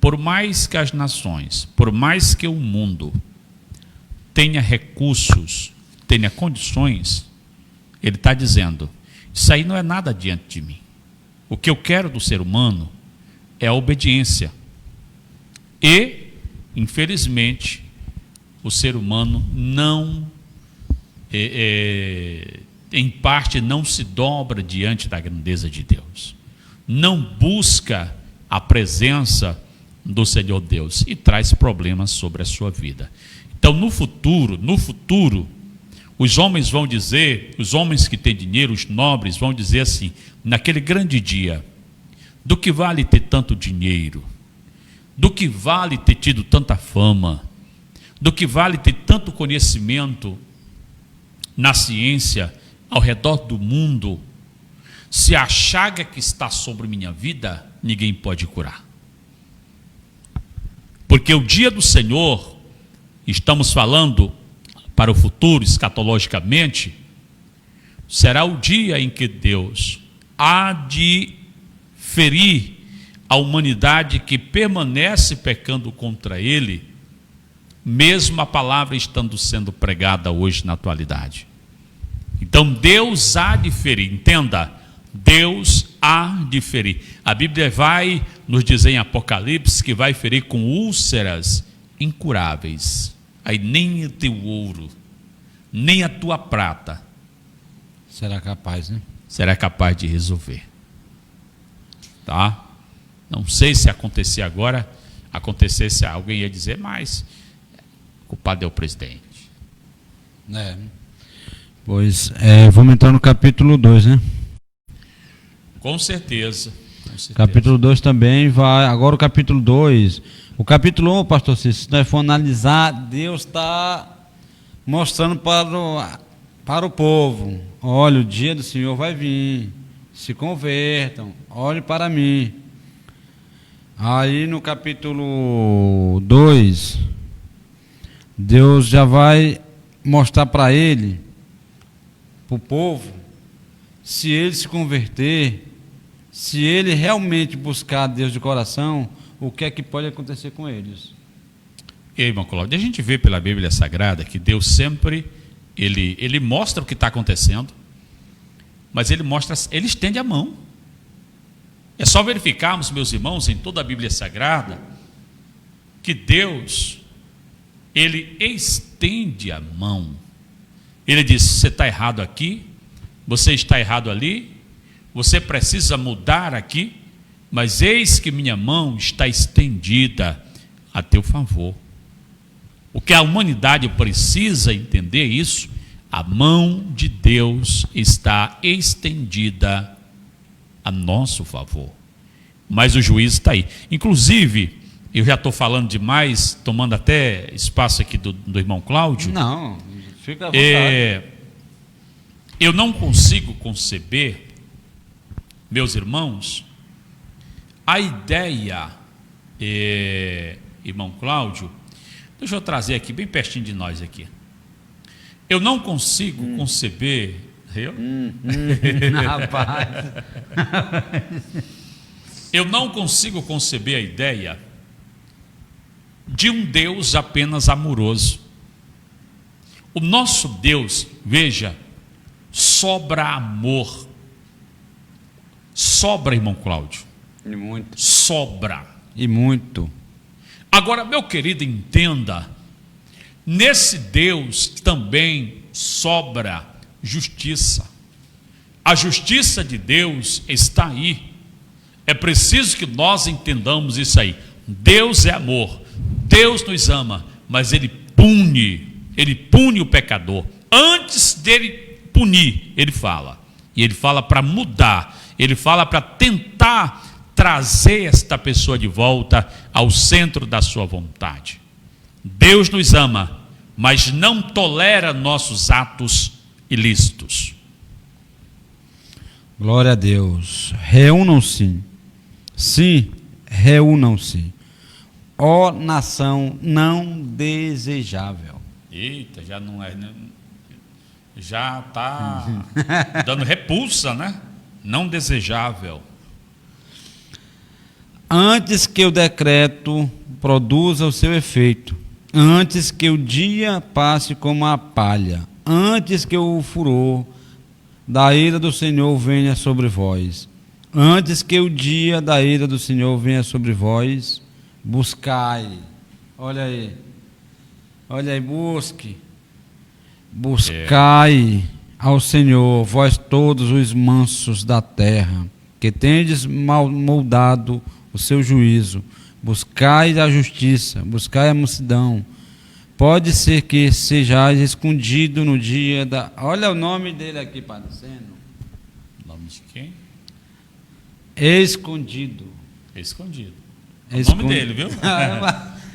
por mais que as nações, por mais que o mundo tenha recursos, tenha condições, ele está dizendo: isso aí não é nada diante de mim. O que eu quero do ser humano é a obediência. E, infelizmente, o ser humano não, em parte, não se dobra diante da grandeza de Deus. Não busca a presença do Senhor Deus e traz problemas sobre a sua vida. Então, no futuro, os homens vão dizer, os homens que têm dinheiro, os nobres, vão dizer assim, naquele grande dia: do que vale ter tanto dinheiro? Do que vale ter tido tanta fama? Do que vale ter tanto conhecimento na ciência ao redor do mundo, se a chaga que está sobre minha vida, ninguém pode curar? Porque o dia do Senhor, estamos falando para o futuro, escatologicamente, será o dia em que Deus há de ferir a humanidade que permanece pecando contra Ele, mesmo a palavra estando sendo pregada hoje na atualidade. Então Deus há de ferir, entenda, Deus há de ferir. A Bíblia vai nos dizer em Apocalipse que vai ferir com úlceras incuráveis. Aí nem o teu ouro, nem a tua prata será capaz, né? Será capaz de resolver. Tá? Não sei se acontecer agora, acontecesse, alguém ia dizer, mas o culpado é o presidente. Pois, vamos entrar no capítulo 2, né? Com certeza. Capítulo 2 também vai. Agora o capítulo 2. O capítulo 1, pastor Cícero, se nós for analisar, Deus está mostrando para o povo: olha, o dia do Senhor vai vir, se convertam, olhe para mim. Aí no capítulo 2, Deus já vai mostrar para o povo, se ele se converter, se ele realmente buscar Deus de coração, o que é que pode acontecer com eles. E aí, irmão Cláudio, a gente vê pela Bíblia Sagrada que Deus sempre, ele mostra o que está acontecendo, mas ele estende a mão. É só verificarmos, meus irmãos, em toda a Bíblia Sagrada, que Deus, ele estende a mão. Ele diz: você está errado aqui, você está errado ali, você precisa mudar aqui, mas eis que minha mão está estendida a teu favor. O que a humanidade precisa entender isso, a mão de Deus está estendida a nosso favor. Mas o juízo está aí. Inclusive, eu já estou falando demais, tomando até espaço aqui do irmão Cláudio. Não, fica à vontade. Eu não consigo conceber, meus irmãos, a ideia, irmão Cláudio, deixa eu trazer aqui, bem pertinho de nós aqui. Eu não consigo conceber... Rapaz. Eu não consigo conceber a ideia de um Deus apenas amoroso. O nosso Deus, veja, sobra amor. Sobra, irmão Cláudio. E muito. Sobra. E muito. Agora, meu querido, entenda, nesse Deus também sobra justiça. A justiça de Deus está aí. É preciso que nós entendamos isso aí. Deus é amor, Deus nos ama, mas Ele pune o pecador. Antes dele punir, Ele fala. E Ele fala para mudar, Ele fala para tentar trazer esta pessoa de volta ao centro da sua vontade. Deus nos ama, mas não tolera nossos atos ilícitos. Glória a Deus. Reúnam-se. Sim, reúnam-se. Ó nação não desejável. Eita, já não é... Já está dando repulsa, né? Não desejável. Antes que o decreto produza o seu efeito, antes que o dia passe como a palha, antes que o furor da ira do Senhor venha sobre vós, antes que o dia da ira do Senhor venha sobre vós, buscai. Olha aí, buscai ao Senhor, vós todos os mansos da terra, que tendes moldado o seu juízo, buscai a justiça, buscai a mansidão. Pode ser que sejais escondido no dia da... Olha o nome dele aqui aparecendo. Nome de quem? Escondido. Escondido. É o nome dele, viu?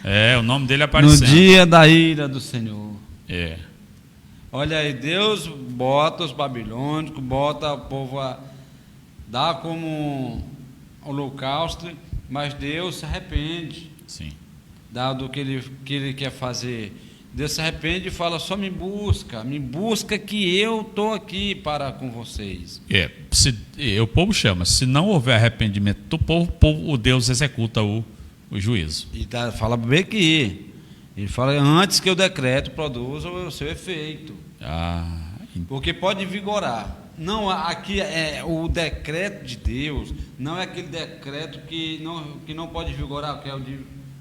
É, o nome dele aparecendo. No dia da ira do Senhor. É. Olha aí, Deus bota os babilônicos, bota o povo a dar como holocausto, mas Deus se arrepende. Sim. Dado que ele quer fazer. Deus se arrepende e fala: só me busca que eu estou aqui para com vocês. O povo chama, se não houver arrependimento do povo, o Deus executa o juízo. E fala bem que ele fala antes que o decreto produza o seu efeito. Porque pode vigorar. Não, aqui é o decreto de Deus, não é aquele decreto que não pode vigorar, que é o de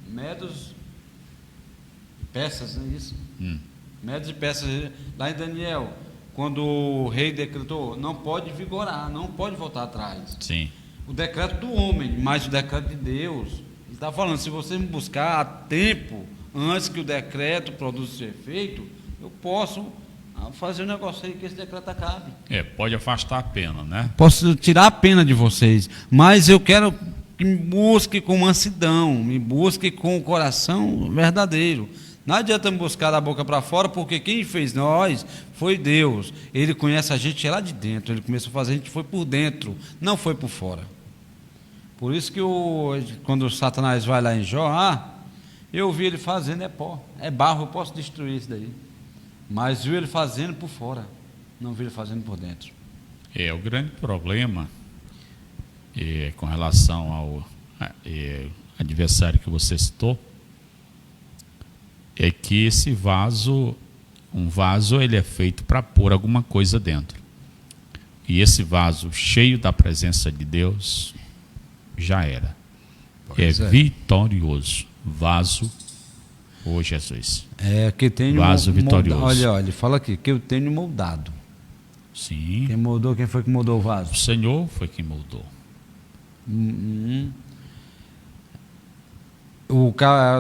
Medos e Persas, não é isso? Medos e Persas, lá em Daniel, quando o rei decretou, não pode vigorar, não pode voltar atrás. Sim. O decreto do homem, mas o decreto de Deus, ele está falando, se você me buscar a tempo, antes que o decreto produza seu efeito, eu posso fazer um negócio aí que esse decreto acabe. Pode afastar a pena, né? Posso tirar a pena de vocês, mas eu quero que me busque com mansidão, me busque com o coração verdadeiro. Não adianta me buscar da boca para fora, porque quem fez nós foi Deus. Ele conhece a gente lá de dentro, ele começou a fazer, a gente foi por dentro, não foi por fora. Por isso que quando o Satanás vai lá em Jó, eu vi ele fazendo, é pó, é barro, eu posso destruir isso daí. Mas vi ele fazendo por fora, não vi ele fazendo por dentro. O grande problema com relação ao adversário que você citou, é que esse vaso, ele é feito para pôr alguma coisa dentro. E esse vaso cheio da presença de Deus, já era. É vitorioso. Vaso, Jesus. Que tenho vaso vitorioso. Olha, ele fala aqui, que eu tenho moldado. Sim. Quem foi que moldou o vaso? O Senhor foi quem moldou.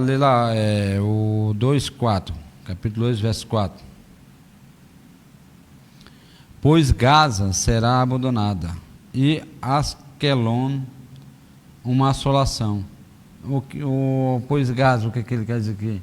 Lê lá, o 2:4, capítulo 2, verso 4. Pois Gaza será abandonada, e Asquelon uma assolação. Pois Gaza, o que ele quer dizer aqui?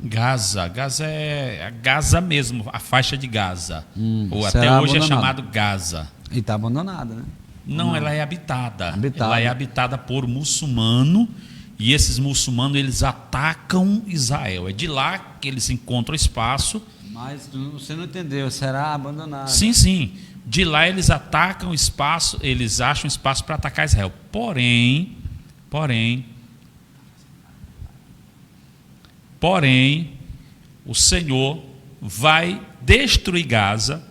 Gaza é a Gaza mesmo, a faixa de Gaza. Ou até hoje abandonada. É chamado Gaza. E está abandonada, né? Não, ela é habitada. Ela é habitada por muçulmano, e esses muçulmanos, eles atacam Israel. É de lá que eles encontram espaço. Mas você não entendeu, será abandonada. Sim. De lá eles atacam espaço, eles acham espaço para atacar Israel. Porém, o Senhor vai destruir Gaza,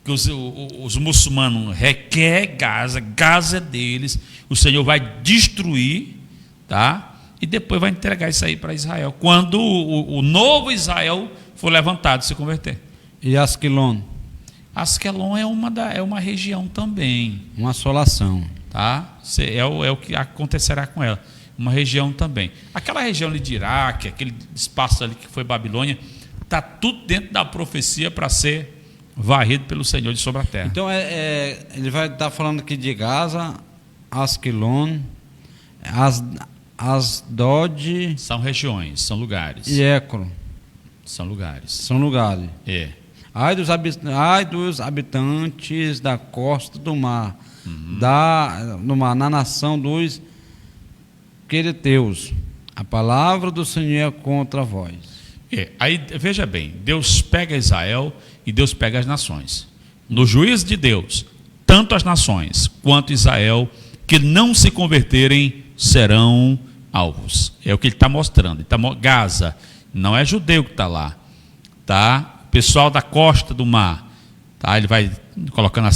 que os muçulmanos requerem Gaza é deles, o Senhor vai destruir, tá? E depois vai entregar isso aí para Israel, quando o novo Israel for levantado e se converter. E Asquelon? Asquelon é uma região também. Uma assolação. Tá? É o que acontecerá com ela. Uma região também. Aquela região ali de Iraque, aquele espaço ali que foi Babilônia, está tudo dentro da profecia para ser varrido pelo Senhor de sobre a terra. Então ele vai estar falando aqui de Gaza, Asquelon, Asdod. São regiões, são lugares. E Écron. São lugares. São lugares. Ai dos habitantes da costa do mar, na nação dos quereteus. A palavra do Senhor é contra vós. Aí, veja bem, Deus pega Israel e Deus pega as nações. No juízo de Deus, tanto as nações quanto Israel que não se converterem serão alvos. É o que ele está mostrando. Gaza, não é judeu que está lá, tá? Pessoal da costa do mar, tá? Ele vai colocando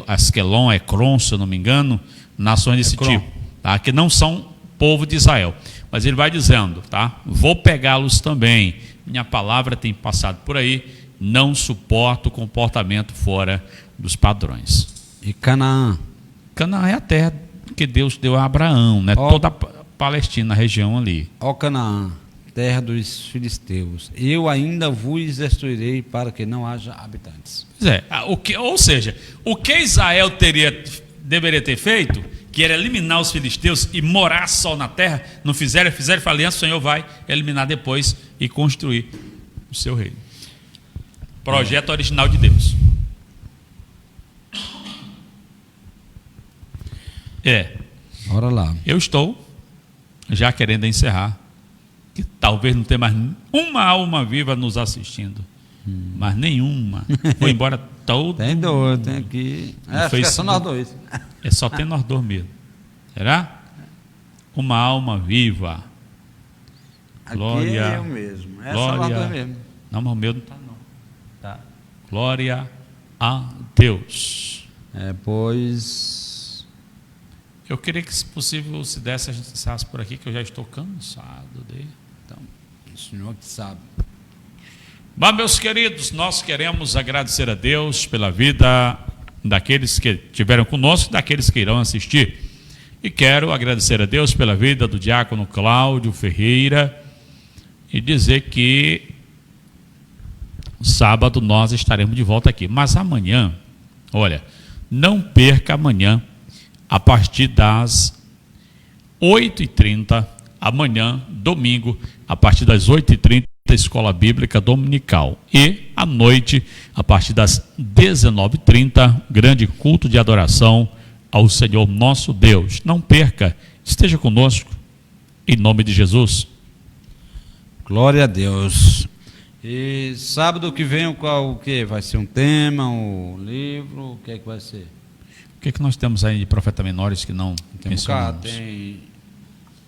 Asquelon, Écron, se eu não me engano, nações desse tipo, tá? Que não são povo de Israel. Mas ele vai dizendo, tá? Vou pegá-los também. Minha palavra tem passado por aí, não suporto o comportamento fora dos padrões. E Canaã? Canaã é a terra que Deus deu a Abraão, né? Toda a Palestina, a região ali. Ó Canaã, terra dos filisteus, eu ainda vos destruirei para que não haja habitantes. Ou seja, o que Israel deveria ter feito, que era eliminar os filisteus e morar só na terra, não fizeram aliança, o Senhor vai eliminar depois e construir o seu reino. Projeto original de Deus. Bora lá. Eu estou já querendo encerrar, que talvez não tenha mais uma alma viva nos assistindo, mas nenhuma. Foi embora todo Tem dois, tem aqui. Acho que é só nós dois. Só tem nós dois mesmo. Será? Uma alma viva. Aqui Glória. é eu mesmo. É só nós dois mesmo. Não, mas o meu não está não. Tá. Glória a Deus. Pois... Eu queria que, se possível, se desse, a gente encerrasse por aqui, que eu já estou cansado dele. Então, o Senhor que sabe. Mas, meus queridos, nós queremos agradecer a Deus pela vida daqueles que estiveram conosco e daqueles que irão assistir. E quero agradecer a Deus pela vida do diácono Cláudio Ferreira e dizer que sábado nós estaremos de volta aqui. Mas amanhã, olha, não perca amanhã, a partir das 8h30, amanhã, domingo, a partir das 8h30, Escola Bíblica Dominical. E, à noite, a partir das 19h30, grande culto de adoração ao Senhor nosso Deus. Não perca, esteja conosco, em nome de Jesus. Glória a Deus. E sábado que vem, o que? Vai ser um tema, um livro, o que é que vai ser? O que é que nós temos aí de profeta menores que não Tem mencionamos? tem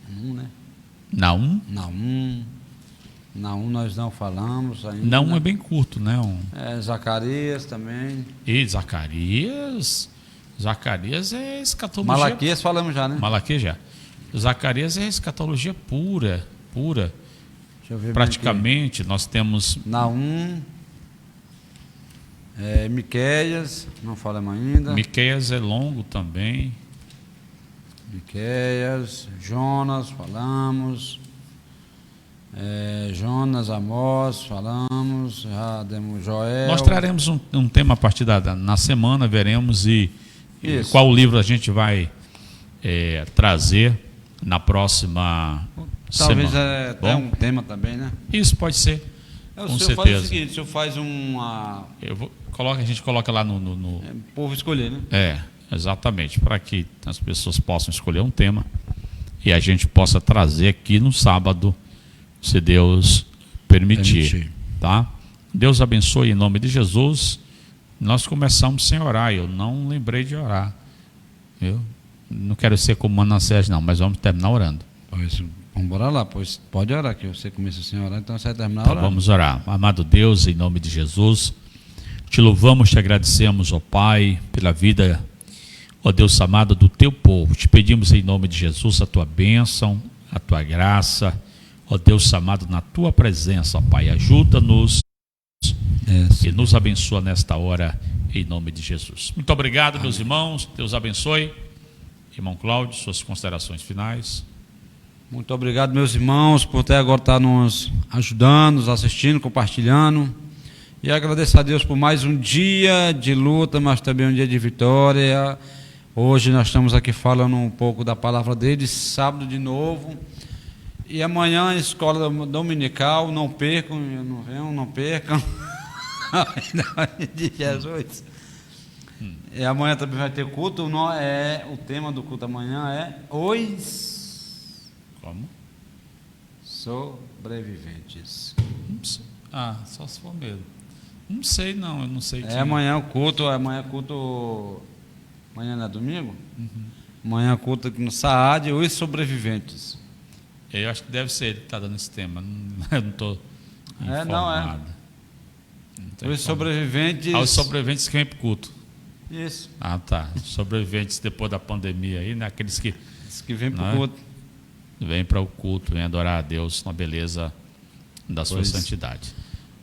né? Naum? Naum nós não falamos ainda. Naum é bem curto, né? Zacarias também. E Zacarias é escatologia. Malaquias falamos já, né? Malaquias já. Zacarias é escatologia pura. Deixa eu ver Praticamente nós temos Naum, Miqueias, não falamos ainda. Miqueias é longo também. Miqueias, Jonas, falamos. Jonas, Amós, falamos. Já demos Joel. Nós traremos um tema a partir na semana, veremos e Isso. qual livro a gente vai trazer na próxima Talvez semana. até um tema também, né? Isso pode ser. O Com senhor faz o certeza. seguinte, o senhor faz uma... A gente coloca lá no o povo escolher, né? Exatamente, para que as pessoas possam escolher um tema e a gente possa trazer aqui no sábado, se Deus permitir. Tá? Deus abençoe em nome de Jesus. Nós começamos sem orar, eu não lembrei de orar. Eu não quero ser como Manassés não, mas vamos terminar orando. Pois, vamos orar lá, pois pode orar, que você começa sem orar, então você vai terminar Tá, orando. vamos orar. Amado Deus, em nome de Jesus, te louvamos, te agradecemos, ó Pai, pela vida, ó Deus amado, do teu povo. Te pedimos em nome de Jesus a tua bênção, a tua graça, ó Deus amado, na tua presença, ó Pai. Ajuda-nos e nos abençoa nesta hora, em nome de Jesus. Muito obrigado, meus irmãos. Deus abençoe. Irmão Cláudio, suas considerações finais. Muito obrigado, meus irmãos, por até agora estar nos ajudando, nos assistindo, compartilhando. E agradeço a Deus por mais um dia de luta, mas também um dia de vitória. Hoje nós estamos aqui falando um pouco da palavra dele, sábado de novo. E amanhã a escola dominical, não percam, não percam. Em nome de Jesus. E amanhã também vai ter culto. O tema do culto amanhã é os Como? sobreviventes. Só se for mesmo. Não sei não, eu não sei. Amanhã o culto, amanhã não é domingo? Amanhã o culto aqui no Saad, os sobreviventes. Eu acho que deve ser ele que está dando esse tema. Eu não estou informado. Os sobreviventes. Os sobreviventes que vêm para o culto. Isso. Tá. Sobreviventes depois da pandemia aí, né? Aqueles que vêm para o culto. Vêm para o culto, vêm adorar a Deus na beleza da sua santidade.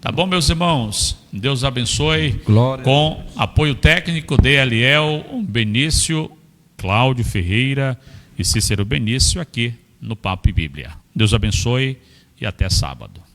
Tá bom, meus irmãos? Deus abençoe. Glória. Com apoio técnico de Eliel Benício, Cláudio Ferreira e Cícero Benício aqui no Papo e Bíblia. Deus abençoe e até sábado.